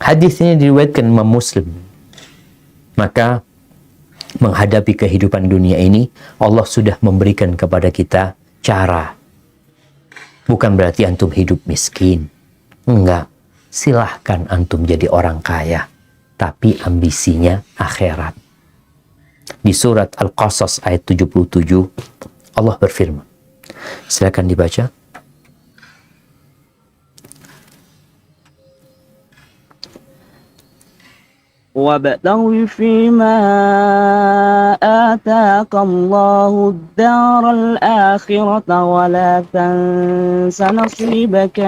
Hadis ini diriwayatkan Imam Muslim. Maka menghadapi kehidupan dunia ini, Allah sudah memberikan kepada kita cara. Bukan berarti antum hidup miskin. Enggak. Silahkan antum jadi orang kaya. Tapi ambisinya akhirat. Di surat Al-Qasas ayat 77, Allah berfirman. Silakan dibaca. وابتغ فيما آتاك الله الدار الآخرة ولا تنس نصيبك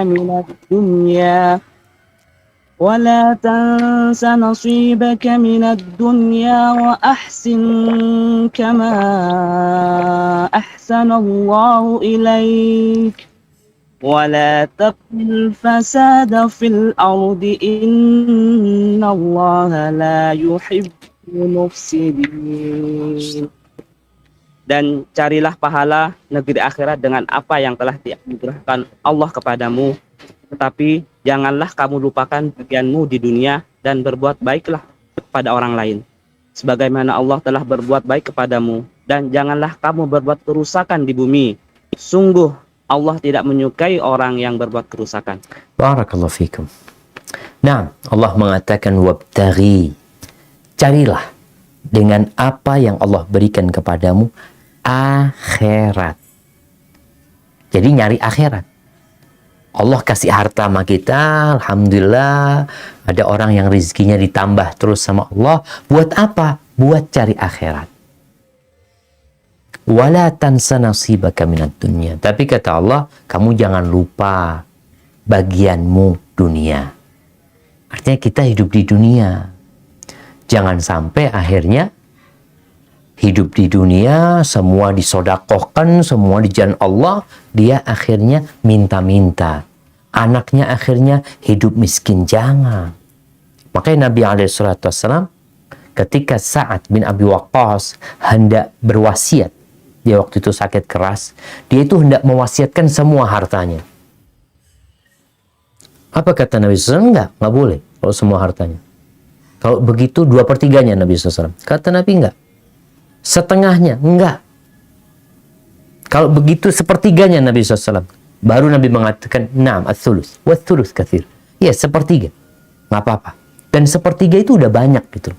من الدنيا وأحسن كما أحسن الله إليك ولا تبغ الفساد في الأرض إن الله لا يحب المفسدين. Dan carilah pahala negeri akhirat dengan apa yang telah dianugerahkan Allah kepadamu. Tetapi janganlah kamu lupakan bagianmu di dunia dan berbuat baiklah kepada orang lain. Sebagaimana Allah telah berbuat baik kepadamu. Dan janganlah kamu berbuat kerusakan di bumi. Sungguh Allah tidak menyukai orang yang berbuat kerusakan. Barakallahu fikum. Nah, Allah mengatakan wabtaghi. Carilah dengan apa yang Allah berikan kepadamu akhirat. Jadi nyari akhirat. Allah kasih harta sama kita, alhamdulillah. Ada orang yang rezekinya ditambah terus sama Allah. Buat apa? Buat cari akhirat. Wala tansa nasibaka minad dunya. Tapi kata Allah, kamu jangan lupa bagianmu dunia. Artinya kita hidup di dunia. Jangan sampai akhirnya hidup di dunia, semua disodakohkan, semua di jalan Allah, dia akhirnya minta-minta. anaknya akhirnya hidup miskin. Jangan. Makanya Nabi SAW ketika Sa'ad bin Abi Waqqas hendak berwasiat, dia waktu itu sakit keras, dia itu hendak mewasiatkan semua hartanya. Apa kata Nabi SAW? Enggak boleh kalau semua hartanya. Kalau begitu 2/3-nya Nabi SAW. Kata Nabi enggak. Setengahnya enggak. Kalau begitu 1/3-nya Nabi SAW. Baru Nabi mengatakan, Naam, ats-tsulus. Wat-tsulus katsir. Ya, 1/3. Nggak apa-apa. Dan 1/3 itu udah banyak gitu.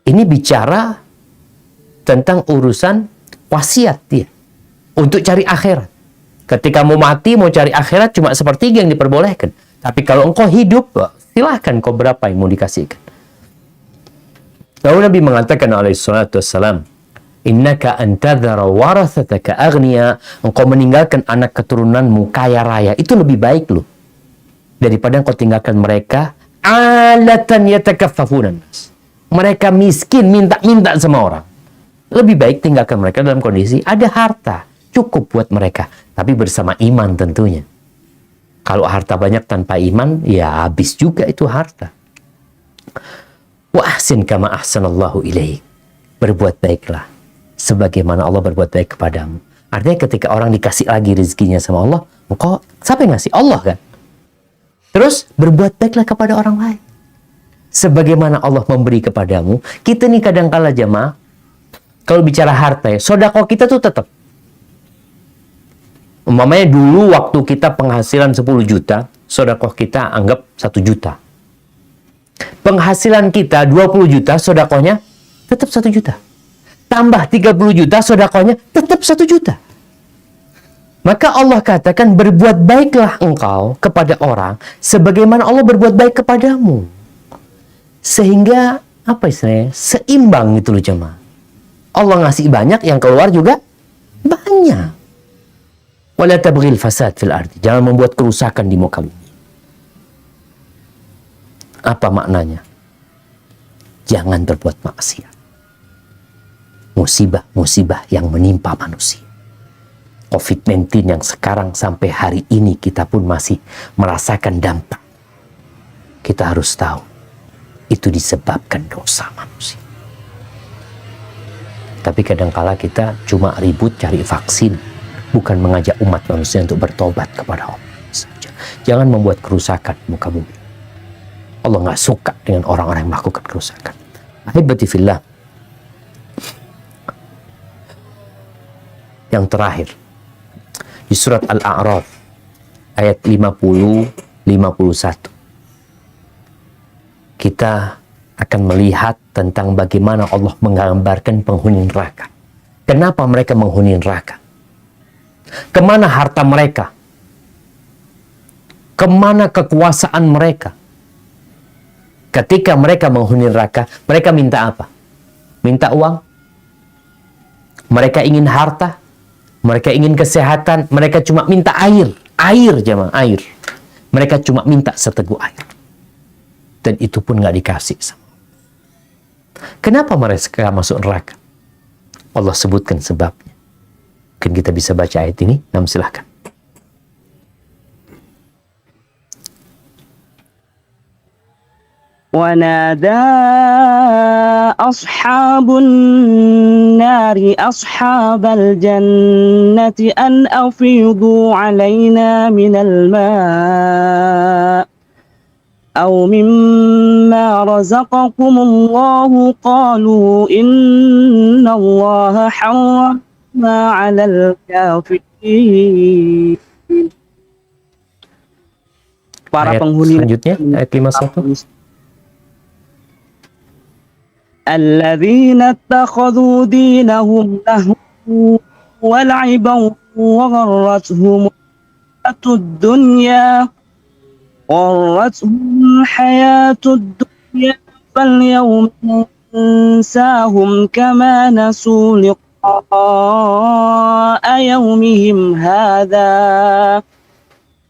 Ini bicara tentang urusan wasiat dia. Untuk cari akhirat. Ketika mau mati, mau cari akhirat, cuma 1/3 yang diperbolehkan. Tapi kalau engkau hidup, silahkan kau berapa yang mau dikasihkan. Lalu Nabi mengatakan alaihissalatu wassalam, innaka antadhara warathataka aghniya, engkau meninggalkan anak keturunanmu kaya raya, itu lebih baik loh daripada engkau tinggalkan mereka alatan yatakaffafunan nas, mereka miskin minta-minta sama orang. Lebih baik tinggalkan mereka dalam kondisi ada harta cukup buat mereka, tapi bersama iman tentunya. Kalau harta banyak tanpa iman, ya habis juga itu harta. Wa ahsin kama ahsanallahu ilaik, berbuat baiklah sebagaimana Allah berbuat baik kepadamu. Artinya ketika orang dikasih lagi rezekinya sama Allah, engkau, siapa yang ngasih? Allah kan? Terus berbuat baiklah kepada orang lain. Sebagaimana Allah memberi kepadamu. Kita nih kadang-kala jamaah, kalau bicara harta ya, sedekah kita tuh tetap. Umpamanya dulu waktu kita penghasilan 10 juta, sedekah kita anggap 1 juta. Penghasilan kita 20 juta, sedekahnya tetap 1 juta. Tambah 30 juta, sedekahnya tetap 1 juta. Maka Allah katakan, berbuat baiklah engkau kepada orang sebagaimana Allah berbuat baik kepadamu. Sehingga, apa istilahnya, seimbang gitu loh jemaah. Allah ngasih banyak, yang keluar juga banyak. Wala tabghil fasad fil ardi. Jangan membuat kerusakan di muka bumi. Apa maknanya? Jangan berbuat maksiat. Musibah-musibah yang menimpa manusia. COVID-19 yang sekarang sampai hari ini kita pun masih merasakan dampak. Kita harus tahu, itu disebabkan dosa manusia. Tapi kadangkala kita cuma ribut cari vaksin, bukan mengajak umat manusia untuk bertobat kepada Allah. Jangan membuat kerusakan di muka bumi. Allah nggak suka dengan orang-orang yang melakukan kerusakan. Ahibati fillah. Yang terakhir, di surat Al-A'raf ayat 50-51, kita akan melihat tentang bagaimana Allah menggambarkan penghuni neraka. Kenapa mereka menghuni neraka? Kemana harta mereka? Kemana kekuasaan mereka? Ketika mereka menghuni neraka, mereka minta apa? Minta uang? Mereka ingin harta? Mereka ingin kesehatan, mereka cuma minta air. Air jemaah, air. Mereka cuma minta seteguk air. Dan itu pun nggak dikasih. Kenapa mereka masuk neraka? Allah sebutkan sebabnya. Mungkin kita bisa baca ayat ini. Nah, silahkan. ونادى أصحاب النار أصحاب الجنة أن أفيضوا علينا من الماء أو مما رزقكم الله قالوا إن الله حرمنا على الكافرين. Para penghuni selanjutnya ayat 51. الذين اتخذوا دينهم لهوا ولعبا وغرتهم الحياة الدنيا فاليوم ننساهم كما نسوا لقاء يومهم هذا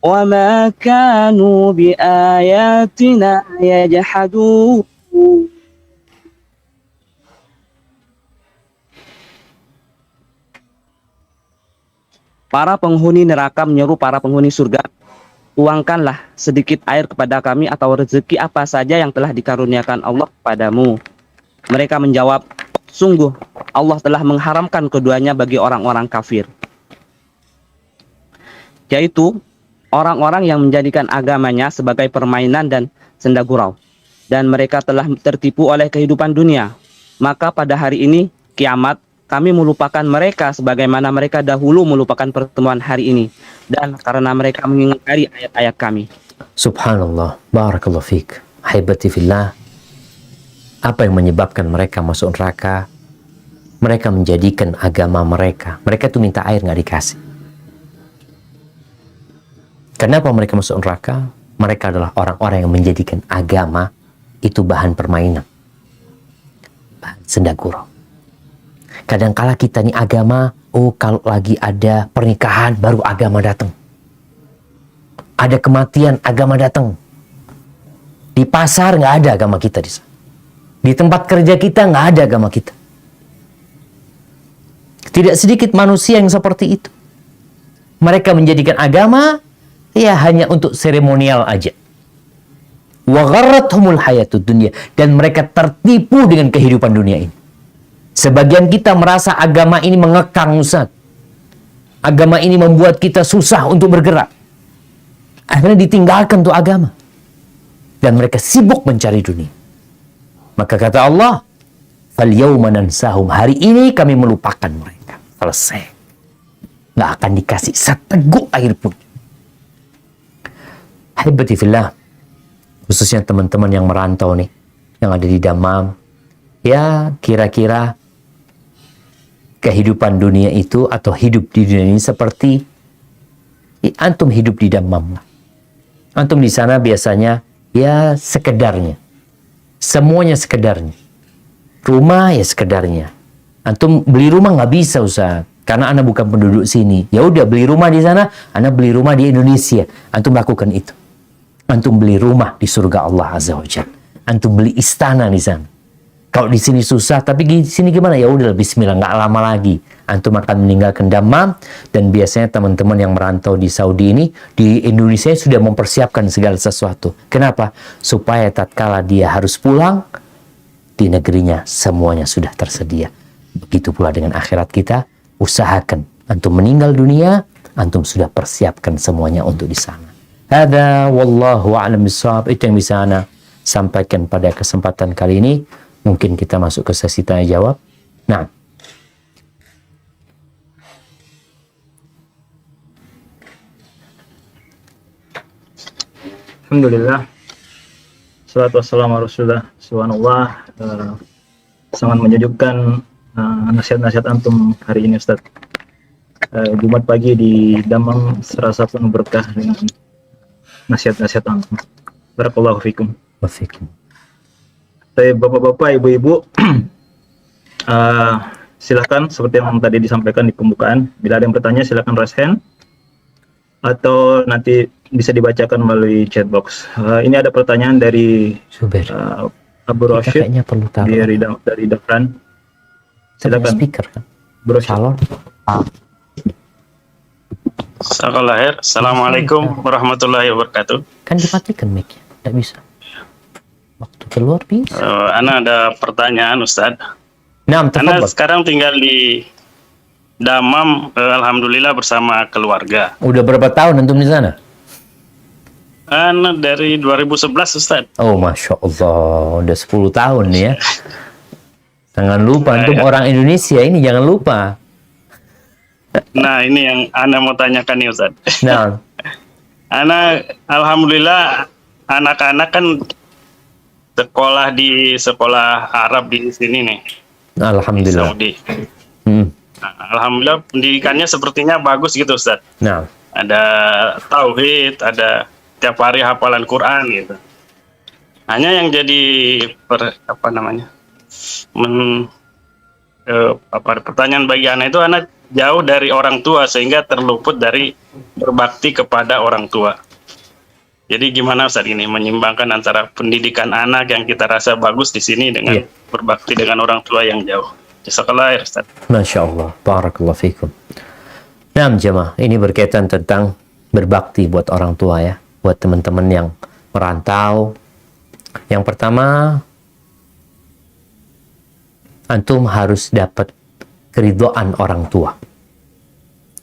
وما كانوا بآياتنا يجحدون. Para penghuni neraka menyeru para penghuni surga, tuangkanlah sedikit air kepada kami atau rezeki apa saja yang telah dikaruniakan Allah kepadamu. Mereka menjawab, sungguh Allah telah mengharamkan keduanya bagi orang-orang kafir, yaitu orang-orang yang menjadikan agamanya sebagai permainan dan senda gurau, dan mereka telah tertipu oleh kehidupan dunia. Maka pada hari ini, kiamat, kami melupakan mereka sebagaimana mereka dahulu melupakan pertemuan hari ini, dan karena mereka mengingkari ayat-ayat kami. Subhanallah, barakallahu fiik. Ahibati fillah, apa yang menyebabkan mereka masuk neraka? Mereka menjadikan agama mereka itu minta air nggak dikasih. Kenapa mereka masuk neraka? Mereka adalah orang-orang yang menjadikan agama itu bahan permainan, bahan senda gurau. Kadangkala kita nih agama, kalau lagi ada pernikahan baru agama datang. Ada kematian agama datang. Di pasar nggak ada agama kita di sana. Di tempat kerja kita nggak ada agama kita. Tidak sedikit manusia yang seperti itu. Mereka menjadikan agama ya hanya untuk seremonial aja. Wa gharrathumul hayatud dunya, dan mereka tertipu dengan kehidupan dunia ini. Sebagian kita merasa agama ini mengekang, Ustaz. Agama ini membuat kita susah untuk bergerak. Akhirnya ditinggalkan tuh agama. Dan mereka sibuk mencari dunia. Maka kata Allah, "Falyawma nansahum." Hari ini kami melupakan mereka. Selesai. Nggak akan dikasih seteguk air pun. Haibati fillah, khususnya teman-teman yang merantau nih, yang ada di Dammam, ya kira-kira kehidupan dunia itu atau hidup di dunia ini seperti antum hidup di Dammam. Antum di sana biasanya ya sekedarnya. Semuanya sekedarnya. Rumah ya sekedarnya. Antum beli rumah nggak bisa, Ustaz, karena Anda bukan penduduk sini. Ya udah, beli rumah di sana, Anda beli rumah di Indonesia. Antum lakukan itu. Antum beli rumah di surga Allah Azza wa Jalla. Antum beli istana di sana. Kalau di sini susah, tapi di sini gimana? Ya udah, bismillah, nggak lama lagi antum akan meninggalkan Dammam. Dan biasanya teman-teman yang merantau di Saudi ini, di Indonesia sudah mempersiapkan segala sesuatu. Kenapa? Supaya tatkala dia harus pulang, di negerinya semuanya sudah tersedia. Begitu pula dengan akhirat kita. Usahakan antum meninggal dunia, antum sudah persiapkan semuanya untuk di sana. Hada wallahu a'lam bishawab. Itu yang bisa ana sampaikan pada kesempatan kali ini. Mungkin kita masuk ke sesi tanya jawab. Nah, alhamdulillah, salatu wassalamu ala rasulillah. Subhanallah, sangat menyejukkan nasihat-nasihat antum hari ini, Ustaz. Jumat pagi di Dammam serasa penuh berkah dengan nasihat-nasihat antum. Barakallahu fikum. wafikum. Saya bapak-bapak, ibu-ibu, silahkan seperti yang tadi disampaikan di pembukaan. Bila ada yang bertanya silahkan raise hand atau nanti bisa dibacakan melalui chat box. Ini ada pertanyaan dari Zubair, Abu kita Rashid kayaknya perlu taruh dari Dafran. Silakan. speaker kan? Bro Rashid. Calon. Assalamualaikum warahmatullahi wabarakatuh. Kan dimatikan mic-nya, tidak bisa. Waktu keluar bisa. Ana ada pertanyaan, Ustadz. Nah, Ana tafadhal. sekarang tinggal di Dammam, alhamdulillah bersama keluarga. Udah berapa tahun antum di sana? Ana dari 2011, Ustadz. Oh, Masya Allah, udah 10 tahun nih ya. Jangan lupa, antum orang Indonesia ini, jangan lupa. Nah, ini yang Ana mau tanyakan nih, Ustadz. Nah, Ana alhamdulillah anak-anak kan sekolah di sekolah Arab di sini nih, di Alhamdulillah. Saudi. Hmm. Nah, alhamdulillah pendidikannya sepertinya bagus gitu, Ustadz. Nah, Ada tauhid, ada tiap hari hafalan Quran gitu. Hanya yang jadi pertanyaan bagi anak itu, anak jauh dari orang tua sehingga terluput dari berbakti kepada orang tua. Jadi gimana Ustaz ini menyimbangkan antara pendidikan anak yang kita rasa bagus di sini dengan berbakti dengan orang tua yang jauh. Jazakallah khair, Ustaz. Masya Allah, barakallahu fikum. Nah, jemaah, ini berkaitan tentang berbakti buat orang tua ya, buat teman-teman yang merantau. Yang pertama, antum harus dapat keridhaan orang tua.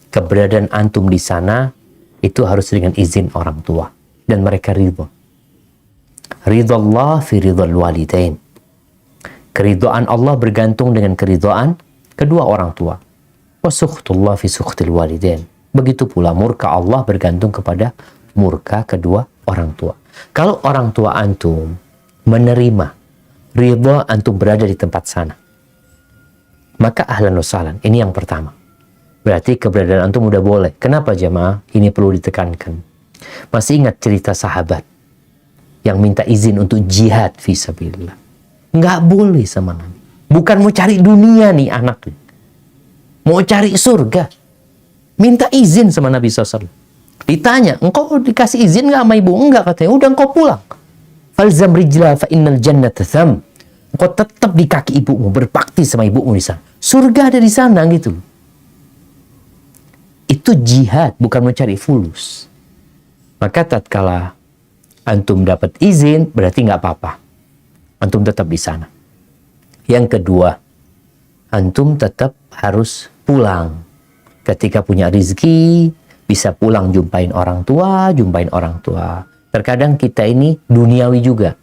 Keberadaan antum di sana itu harus dengan izin orang tua dan mereka ridho. Ridha Allah fi ridhal walidain. Keridhaan Allah bergantung dengan keridhaan kedua orang tua. Wa sukhtullah fi sukhtil walidain. Begitu pula murka Allah bergantung kepada murka kedua orang tua. Kalau orang tua antum menerima ridha antum berada di tempat sana, maka ahlan wa sahlan. Ini yang pertama. Berarti keberadaan antum udah boleh. Kenapa jemaah? Ini perlu ditekankan. Masih ingat cerita sahabat yang minta izin untuk jihad fisabilillah? Nggak boleh sama Nabi. Bukan mau cari dunia nih anak. Mau cari surga. Minta izin sama Nabi SAW. Ditanya, engkau dikasih izin nggak sama ibu? Enggak, katanya. Udah engkau pulang. Falzam rijla fa innal jannata tham. Engkau tetap di kaki ibumu, berbakti sama ibumu di sana. Surga ada di sana gitu. Itu jihad, bukan mencari fulus. Maka tatkala antum dapat izin, berarti nggak apa-apa. Antum tetap di sana. Yang kedua, antum tetap harus pulang. Ketika punya rizki, bisa pulang jumpain orang tua, Terkadang kita ini duniawi juga.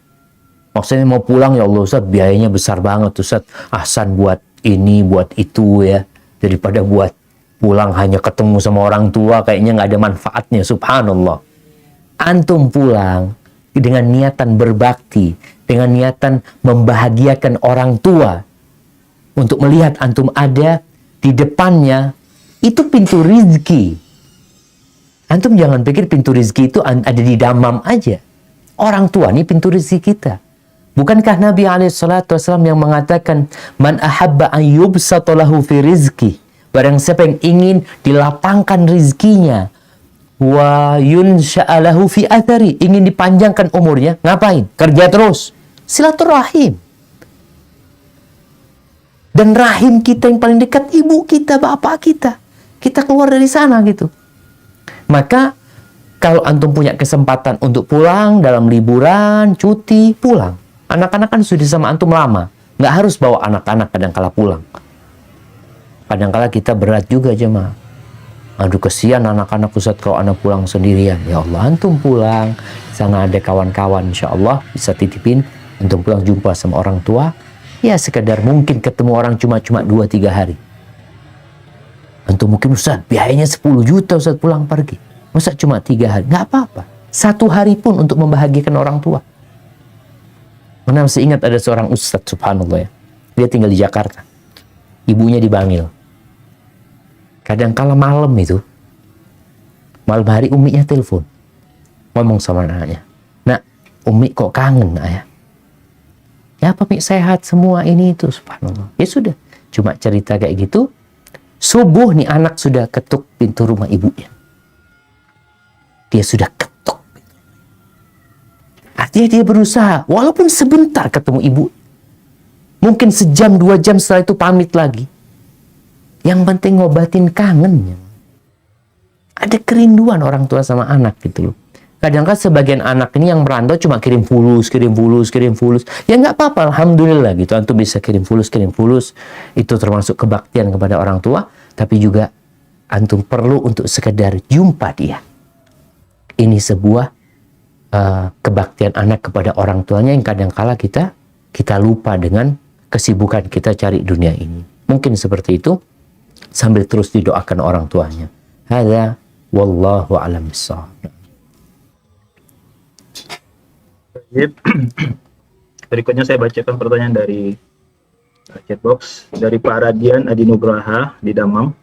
Maksudnya mau pulang, ya Allah Ustaz, biayanya besar banget Ustaz. Ahsan buat ini, buat itu ya. Daripada buat pulang hanya ketemu sama orang tua, kayaknya nggak ada manfaatnya, subhanallah. Antum pulang dengan niatan berbakti, dengan niatan membahagiakan orang tua, untuk melihat antum ada di depannya, itu pintu rizki. Antum jangan pikir pintu rizki itu ada di damam aja. Orang tua ini pintu rizki kita. Bukankah Nabi SAW yang mengatakan, Man ahabba an yubsata lahu fi rizki. Barang siapa yang ingin dilapangkan rizkinya, wa yunsha'alahu fi athari, ingin dipanjangkan umurnya, ngapain? Kerja terus. Silaturahim. Dan rahim kita yang paling dekat, ibu kita, bapak kita. Kita keluar dari sana gitu. Maka, kalau antum punya kesempatan untuk pulang dalam liburan, cuti, pulang. Anak-anak kan sudah sama antum lama. Nggak harus bawa anak-anak kadang-kala pulang. Kadang-kala kita berat juga jemaah. Aduh kesian anak-anak Ustaz kalau anak pulang sendirian. Ya Allah, antum pulang. Sana ada kawan-kawan, insya Allah bisa titipin. Antum pulang jumpa sama orang tua. Ya sekedar mungkin ketemu orang cuma 2-3 hari. Antum mungkin Ustaz, biayanya 10 juta Ustaz pulang pergi. Masa cuma 3 hari? Nggak apa-apa. 1 hari pun untuk membahagiakan orang tua. Mana masih ingat ada seorang Ustaz, subhanallah ya. Dia tinggal di Jakarta. Ibunya di Bangil. Kadang-kala malam itu, malam hari uminya telepon. Ngomong sama anaknya. Nak, umi kok kangen nak ya? Ya apa Mi, sehat semua ini itu, subhanallah. Ya sudah, cuma cerita kayak gitu. Subuh nih anak sudah ketuk pintu rumah ibunya. Dia sudah ketuk. Artinya dia berusaha, walaupun sebentar ketemu ibu. Mungkin sejam, 2 jam setelah itu pamit lagi. Yang penting ngobatin kangennya. Ada kerinduan orang tua sama anak gitu loh. Kadang-kadang sebagian anak ini yang merantau cuma kirim fulus. Ya nggak apa-apa, alhamdulillah gitu. Antum bisa kirim fulus. Itu termasuk kebaktian kepada orang tua. Tapi juga antum perlu untuk sekedar jumpa dia. Ini sebuah kebaktian anak kepada orang tuanya yang kadang-kala kita lupa dengan kesibukan kita cari dunia ini. Mungkin seperti itu. Sambil terus didoakan orang tuanya. Hadza wallahu a'lam bissawab. Berikutnya saya bacakan pertanyaan dari chatbox dari Pak Radian Adinugraha di Damam.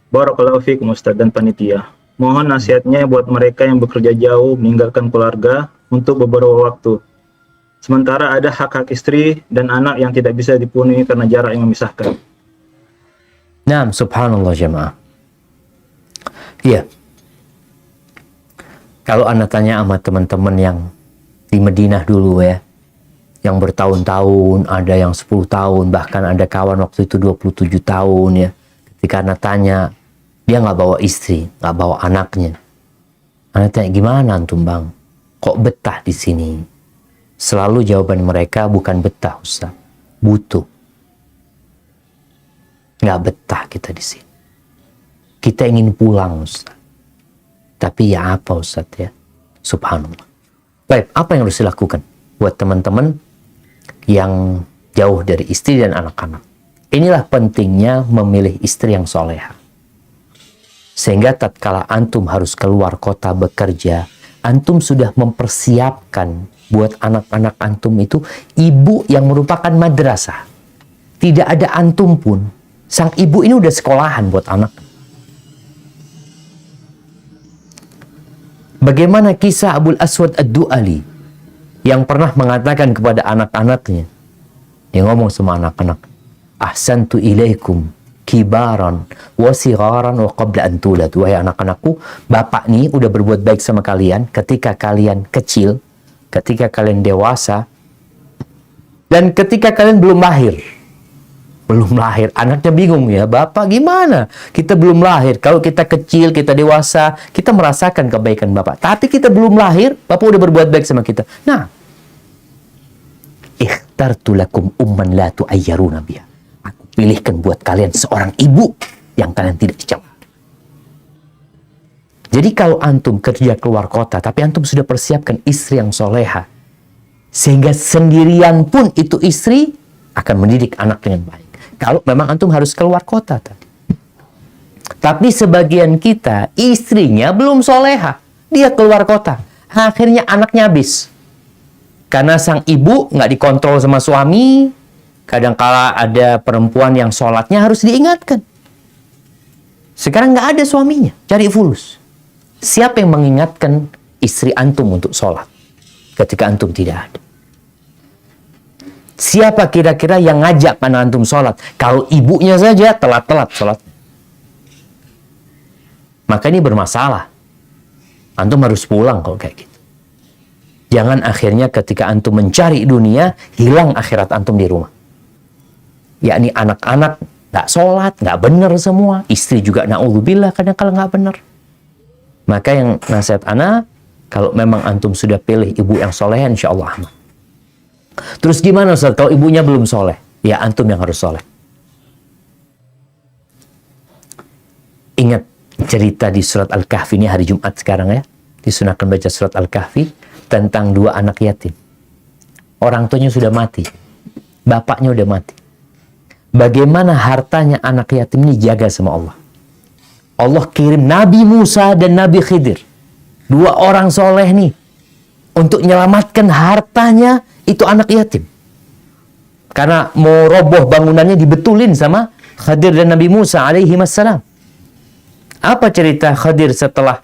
Barakallahu fiikum Ustaz dan panitia. Mohon nasihatnya buat mereka yang bekerja jauh, meninggalkan keluarga untuk beberapa waktu. Sementara ada hak-hak istri dan anak yang tidak bisa dipenuhi karena jarak yang memisahkan. Nah, subhanallah jemaah. Iya. Kalau Anda tanya sama teman-teman yang di Madinah dulu ya, yang bertahun-tahun, ada yang 10 tahun, bahkan ada kawan waktu itu 27 tahun ya. Ketika Anda tanya, Dia nggak bawa istri, nggak bawa anaknya. Anak tanya, gimana antum bang? Kok betah di sini? Selalu jawaban mereka bukan betah Ustaz, butuh. Nggak betah kita di sini. Kita ingin pulang Ustaz. Tapi ya apa Ustaz ya? Subhanallah. Baik, apa yang harus dilakukan buat teman-teman yang jauh dari istri dan anak-anak? Inilah pentingnya memilih istri yang soleha. Sehingga tatkala antum harus keluar kota bekerja, antum sudah mempersiapkan buat anak-anak antum itu ibu yang merupakan madrasah. Tidak ada antum pun, sang ibu ini udah sekolahan buat anak. Bagaimana kisah Abul Aswad Ad-Du'ali yang pernah mengatakan kepada anak-anaknya, dia ngomong sama anak-anak, ahsantu ilaikum kibaran wa sigharan wa qabla an tulad. Wahai anak-anakku, bapak nih udah berbuat baik sama kalian ketika kalian kecil, ketika kalian dewasa, dan ketika kalian belum lahir. Belum lahir, anaknya bingung ya, bapak gimana? Kita belum lahir, kalau kita kecil, kita dewasa, kita merasakan kebaikan bapak. Tapi kita belum lahir, bapak udah berbuat baik sama kita. Nah, ikhtartu lakum umman la tu'ayyaruna biha. Aku pilihkan buat kalian seorang ibu yang kalian tidak dicela. Jadi kalau antum kerja keluar kota, tapi antum sudah persiapkan istri yang soleha, sehingga sendirian pun itu istri akan mendidik anak dengan baik. Kalau memang antum harus keluar kota. Tapi sebagian kita, istrinya belum soleha. Dia keluar kota. Akhirnya anaknya habis. Karena sang ibu nggak dikontrol sama suami. Kadangkala ada perempuan yang sholatnya harus diingatkan. Sekarang nggak ada suaminya. Cari fulus. Siapa yang mengingatkan istri antum untuk sholat ketika antum tidak ada? Siapa kira-kira yang ngajak anak antum sholat? Kalau ibunya saja telat-telat sholat. Maka ini bermasalah. Antum harus pulang kalau kayak gitu. Jangan akhirnya ketika antum mencari dunia, hilang akhirat antum di rumah. Yakni anak-anak nggak sholat, nggak benar semua. Istri juga na'udzubillah kadang-kadang nggak benar. Maka yang nasihat anak, kalau memang antum sudah pilih ibu yang soleh, insya Allah aman. Terus gimana Ustaz kalau ibunya belum soleh? Ya antum yang harus soleh. Ingat cerita di surat Al-Kahfi, ini hari Jumat sekarang ya. Disunahkan baca surat Al-Kahfi tentang dua anak yatim. Orang tuanya sudah mati. Bapaknya udah mati. Bagaimana hartanya anak yatim ini dijaga sama Allah. Allah kirim Nabi Musa dan Nabi Khidir. Dua orang soleh nih. Untuk menyelamatkan hartanya itu anak yatim. Karena mau roboh bangunannya dibetulin sama Khadir dan Nabi Musa alaihi wassalam. Apa cerita Khadir setelah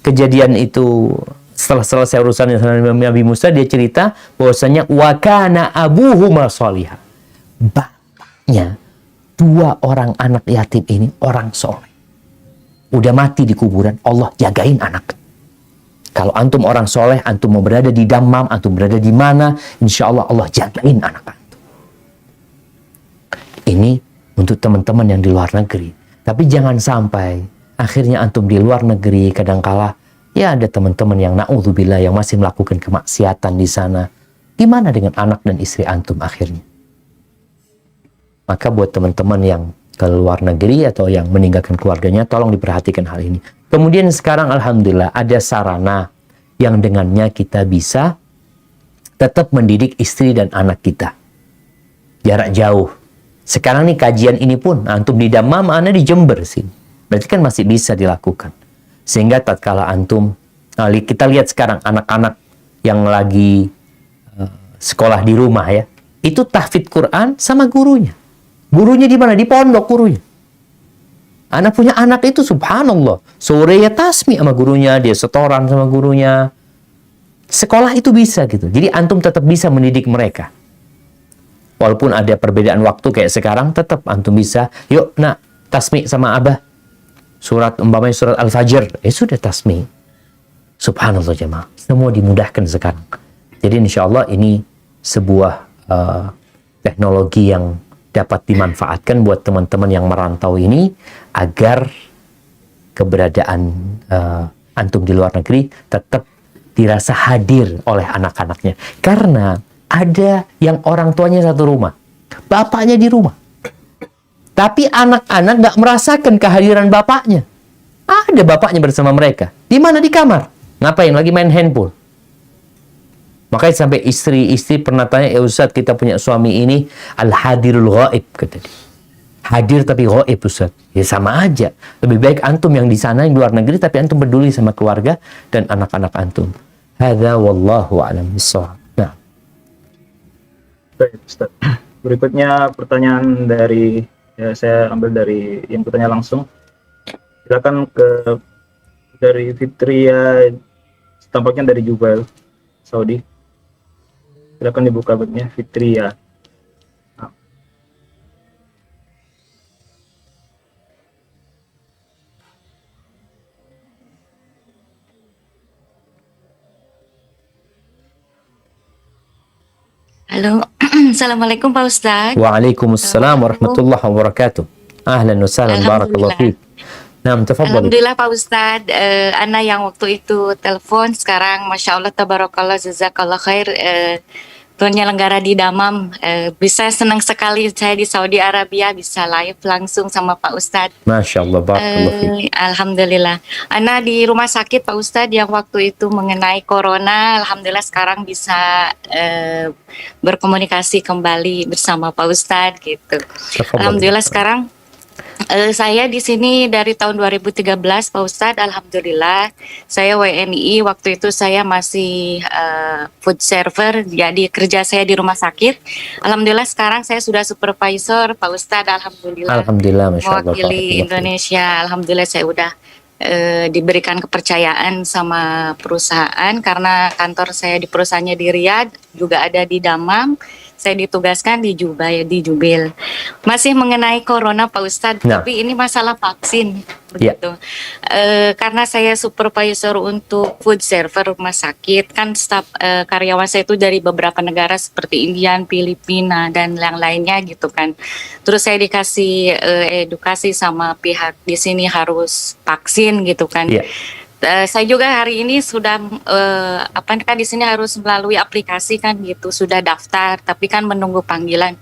kejadian itu, setelah selesai urusan dengan Nabi Musa, dia cerita bahwasanya wa kana abuhuma sholihah. Bapaknya dua orang anak yatim ini orang soleh. Udah mati di kuburan, Allah jagain anak. Kalau antum orang soleh, antum mau berada di Dammam, antum berada di mana, insya Allah Allah jagain anak antum. Ini untuk teman-teman yang di luar negeri. Tapi jangan sampai akhirnya antum di luar negeri, kadangkala ya ada teman-teman yang na'udzubillah yang masih melakukan kemaksiatan di sana. Gimana dengan anak dan istri antum akhirnya? Maka buat teman-teman yang ke luar negeri atau yang meninggalkan keluarganya, tolong diperhatikan hal ini. Kemudian sekarang alhamdulillah ada sarana yang dengannya kita bisa tetap mendidik istri dan anak kita. Jarak jauh. Sekarang nih kajian ini pun, antum di Dammam, ana di Jember sih. Berarti kan masih bisa dilakukan. Sehingga tatkala antum, kita lihat sekarang anak-anak yang lagi sekolah di rumah ya, itu tahfidz Quran sama gurunya. Gurunya di mana? Di pondok gurunya. Anak punya anak itu subhanallah. Sore ya tasmi sama gurunya, dia setoran sama gurunya. Sekolah itu bisa gitu. Jadi antum tetap bisa mendidik mereka. Walaupun ada perbedaan waktu kayak sekarang, tetap antum bisa. Yuk nak, tasmi sama abah. Surat, umpamanya surat Al-Fajr. Sudah tasmi. Subhanallah jemaah. Semua dimudahkan sekarang. Jadi insya Allah ini sebuah teknologi yang dapat dimanfaatkan buat teman-teman yang merantau ini agar keberadaan antum di luar negeri tetap dirasa hadir oleh anak-anaknya. Karena ada yang orang tuanya satu rumah, bapaknya di rumah. Tapi anak-anak nggak merasakan kehadiran bapaknya. Ada bapaknya bersama mereka. Di mana? Di kamar. Ngapain? Lagi main handphone. Makanya sampai istri-istri pernah tanya, ya Ustaz, kita punya suami ini al-hadirul ghaib, kata dia. Hadir tapi ghaib, Ustaz. Ya sama aja. Lebih baik antum yang di sana, yang di luar negeri, tapi antum peduli sama keluarga dan anak-anak antum. Hadza wallahu a'lam bissawab. Nah, Baik, Ustaz. Berikutnya pertanyaan dari, ya saya ambil dari yang bertanya langsung. Silakan dari Fitria, tampaknya dari Jubail, Saudi. Silakan dibuka mic-nya, Fitria. Nah. Halo, Assalamualaikum Pak Ustadz. waalaikumsalam warahmatullahi wabarakatuh. Ahlan wa sahlan, barakallahu fiik. Nah, tafadhal. Alhamdulillah Pak Ustadz, Ana yang waktu itu telepon, sekarang Masya Allah, Tabarakallah, Jazakallah khair, penyelenggara di Damam, bisa senang sekali saya di Saudi Arabia bisa live langsung sama Pak Ustadz. Masya Allah, barakallahu fiik. Alhamdulillah. Ana di rumah sakit Pak Ustadz yang waktu itu mengenai corona, Alhamdulillah sekarang bisa berkomunikasi kembali bersama Pak Ustadz gitu. Tafadhal. Alhamdulillah sekarang saya di sini dari tahun 2013 Pak Ustadz, Alhamdulillah saya WNI, waktu itu saya masih food server, jadi kerja saya di rumah sakit. Alhamdulillah sekarang saya sudah supervisor Pak Ustadz, Alhamdulillah. Alhamdulillah, Masya Allah, Mewakili barakallahu fiik. Indonesia, Alhamdulillah saya udah diberikan kepercayaan sama perusahaan karena kantor saya di perusahaannya di Riyadh, juga ada di Damam. Saya ditugaskan di Jubil. Masih mengenai corona Pak Ustadz, Nah. tapi ini masalah vaksin Ya. begitu. Karena saya supervisor untuk food server rumah sakit, kan staf karyawan saya itu dari beberapa negara seperti India, Filipina dan yang lainnya gitu kan. Terus saya dikasih edukasi sama pihak di sini harus vaksin gitu kan. Ya. Saya juga hari ini sudah kan di sini harus melalui aplikasi kan gitu, sudah daftar tapi kan menunggu panggilan.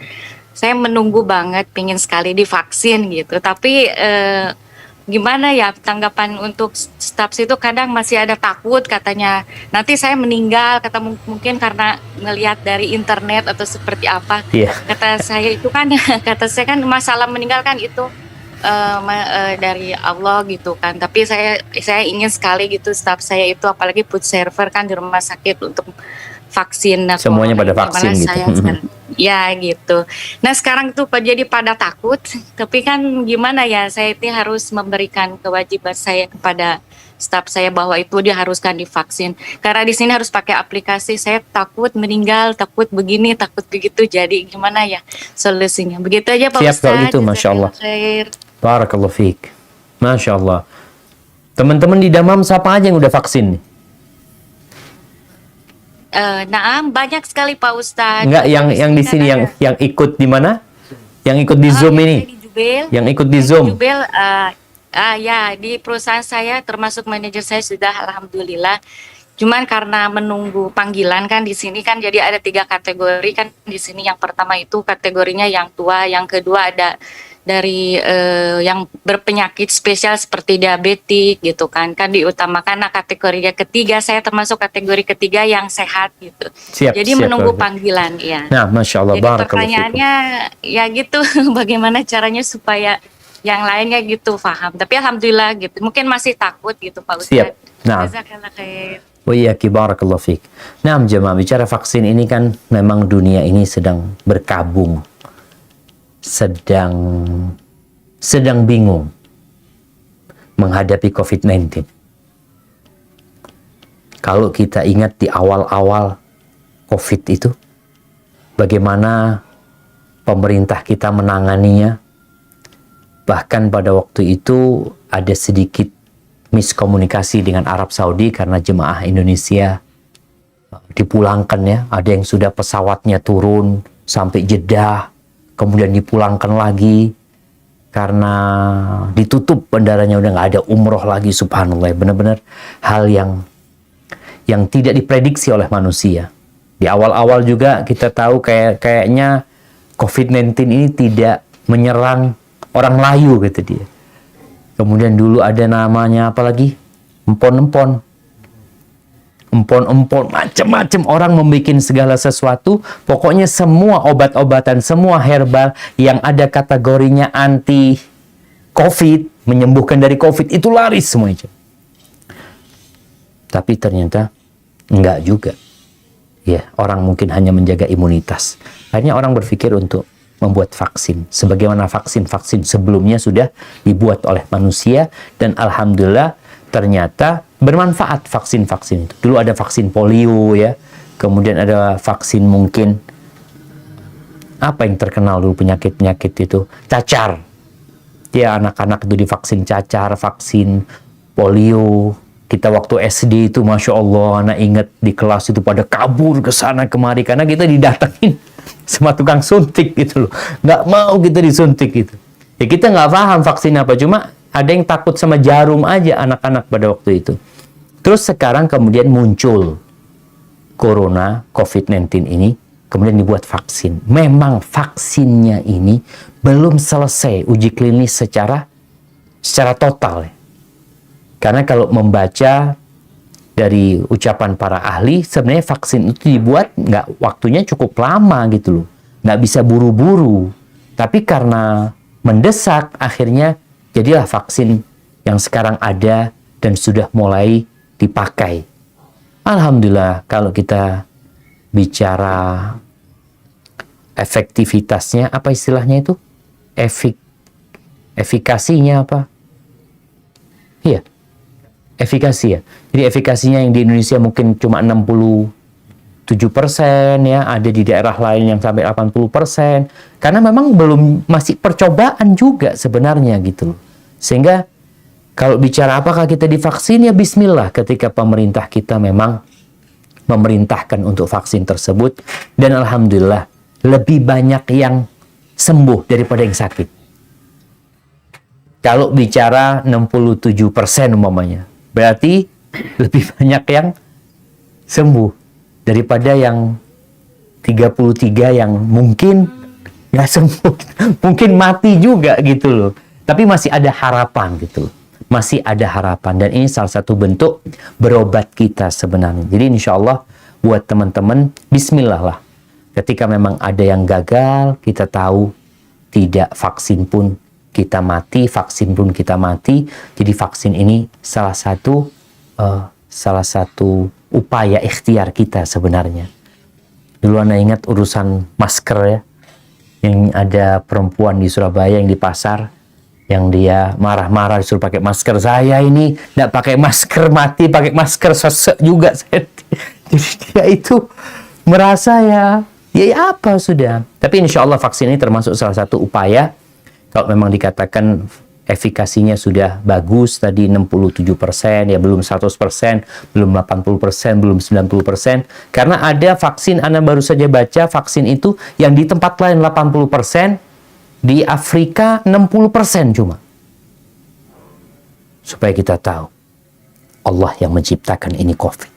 Saya menunggu banget, pingin sekali divaksin gitu. Tapi gimana ya tanggapan untuk staf situ, kadang masih ada takut katanya nanti saya meninggal, kata mungkin karena ngelihat dari internet atau seperti apa. Iya. Kata saya itu kan kata saya kan masalah meninggal kan itu dari Allah gitu kan, tapi saya ingin sekali gitu staf saya itu apalagi food server kan di rumah sakit untuk vaksin Semuanya pada vaksin gitu. Ya gitu. Nah sekarang tuh jadi pada takut, tapi kan gimana ya, saya ini harus memberikan kewajiban saya kepada staf saya bahwa itu diharuskan divaksin. Karena di sini harus pakai aplikasi, saya takut meninggal, takut begini, takut begitu. Jadi gimana ya solusinya? Begitu aja Pak Siap kalau Ustadz. gitu, Masya Allah. Khair. Barakallahu fiik. Masya Allah. Teman-teman di Damam siapa aja yang udah vaksin nih? Naam, banyak sekali Pak Ustadz. Enggak, yang di sini yang ikut di mana? Yang ikut di Zoom yang ini? saya di Jubil. Yang ikut di Zoom. Jubil, ya di perusahaan saya termasuk manajer saya sudah alhamdulillah. Cuman karena menunggu panggilan kan di sini kan jadi ada 3 kategori kan di sini. Yang pertama itu kategorinya yang tua, yang kedua ada dari yang berpenyakit spesial seperti diabetik gitu kan diutamakan. Nah kategori ketiga saya termasuk kategori ketiga yang sehat gitu. Siap, Jadi siap, menunggu kalau gitu. panggilan ya. Nah, Masya Allah, Jadi barakallahu fiikum. pertanyaannya ya gitu bagaimana caranya supaya yang lainnya gitu paham. Tapi alhamdulillah gitu. Mungkin masih takut gitu Pak Ustadz. Siap. Nah. Jazakallah khair. Wa iyyaki, barakallahu fiik. Nah, jemaah, bicara vaksin ini kan memang dunia ini sedang berkabung. Sedang bingung menghadapi COVID-19. Kalau kita ingat di awal-awal COVID itu, bagaimana pemerintah kita menanganinya, bahkan pada waktu itu ada sedikit miskomunikasi dengan Arab Saudi karena jemaah Indonesia dipulangkan ya. Ada yang sudah pesawatnya turun sampai Jeddah, kemudian dipulangkan lagi. karena ditutup bandaranya, udah nggak ada umroh lagi. Subhanallah, benar-benar hal yang tidak diprediksi oleh manusia. Di awal-awal juga kita tahu kayaknya COVID-19 ini tidak menyerang orang Melayu gitu dia. Kemudian dulu ada namanya apa lagi? Empon-empon, macam-macam orang membuat segala sesuatu. Pokoknya semua obat-obatan, semua herbal yang ada kategorinya anti COVID, menyembuhkan dari COVID, itu laris semuanya. Tapi ternyata enggak juga. Ya, orang mungkin hanya menjaga imunitas. Akhirnya orang berpikir untuk membuat vaksin. Sebagaimana vaksin-vaksin sebelumnya sudah dibuat oleh manusia, dan alhamdulillah ternyata bermanfaat vaksin-vaksin itu. Dulu ada vaksin polio ya, kemudian ada vaksin mungkin apa yang terkenal dulu penyakit-penyakit itu, cacar. Ya, anak-anak itu divaksin cacar, vaksin polio. Kita waktu SD itu, Masya Allah, anak ingat di kelas itu pada kabur ke sana kemari karena kita didatengin sama tukang suntik gitu loh. Nggak mau kita disuntik gitu. Ya kita nggak paham vaksin apa, cuma ada yang takut sama jarum aja anak-anak pada waktu itu. Terus sekarang kemudian muncul corona, COVID-19 ini, kemudian dibuat vaksin. Memang vaksinnya ini belum selesai uji klinis secara total ya. Karena kalau membaca dari ucapan para ahli, sebenarnya vaksin itu dibuat waktunya cukup lama gitu loh. Nggak bisa buru-buru. Tapi karena mendesak, akhirnya jadilah vaksin yang sekarang ada dan sudah mulai dipakai. Alhamdulillah, kalau kita bicara efektivitasnya, apa istilahnya itu? Efikasinya apa? Iya. Efikasi ya. Jadi efikasinya yang di Indonesia mungkin cuma 67% ya, ada di daerah lain yang sampai 80%. Karena memang masih percobaan juga sebenarnya gitu. Sehingga kalau bicara apakah kita divaksin, ya bismillah ketika pemerintah kita memang memerintahkan untuk vaksin tersebut, dan alhamdulillah lebih banyak yang sembuh daripada yang sakit. Kalau bicara 67% umpamanya, berarti lebih banyak yang sembuh daripada yang 33 yang mungkin nggak sembuh, mungkin mati juga gitu loh. Tapi masih ada harapan gitu loh. Masih ada harapan, dan ini salah satu bentuk berobat kita sebenarnya. Jadi insya Allah buat teman-teman, bismillah lah. Ketika memang ada yang gagal, kita tahu tidak vaksin pun kita mati, vaksin pun kita mati. Jadi vaksin ini salah satu upaya ikhtiar kita sebenarnya. Dulu Anda ingat urusan masker ya, yang ada perempuan di Surabaya yang di pasar, yang dia marah-marah disuruh pakai masker. Saya ini tidak pakai masker, mati pakai masker, sesek juga saya. Jadi dia itu merasa ya apa sudah. Tapi insya Allah vaksin ini termasuk salah satu upaya. Kalau memang dikatakan efikasinya sudah bagus, tadi 67%, ya belum 100%, belum 80%, belum 90%. Karena ada vaksin, Anda baru saja baca, vaksin itu yang di tempat lain 80%, di Afrika 60% cuma. Supaya kita tahu, Allah yang menciptakan ini COVID.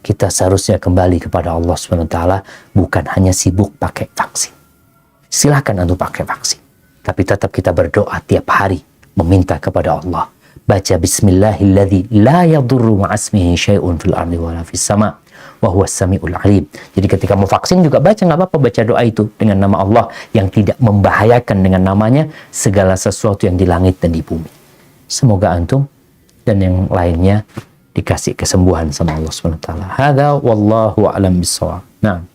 Kita seharusnya kembali kepada Allah SWT, bukan hanya sibuk pakai vaksin. Silahkan Anda pakai vaksin. Tapi tetap kita berdoa tiap hari, meminta kepada Allah. Baca Bismillahilladzi la yadurru ma'asmihi syai'un fil ardi wa la fis sama' wa huwas sami'ul alim. Jadi ketika mau vaksin juga baca, nggak apa-apa baca doa itu dengan nama Allah yang tidak membahayakan dengan namanya segala sesuatu yang di langit dan di bumi. Semoga antum dan yang lainnya dikasih kesembuhan sama Allah SWT. Hadza wallahu a'lam bissawab. Nah.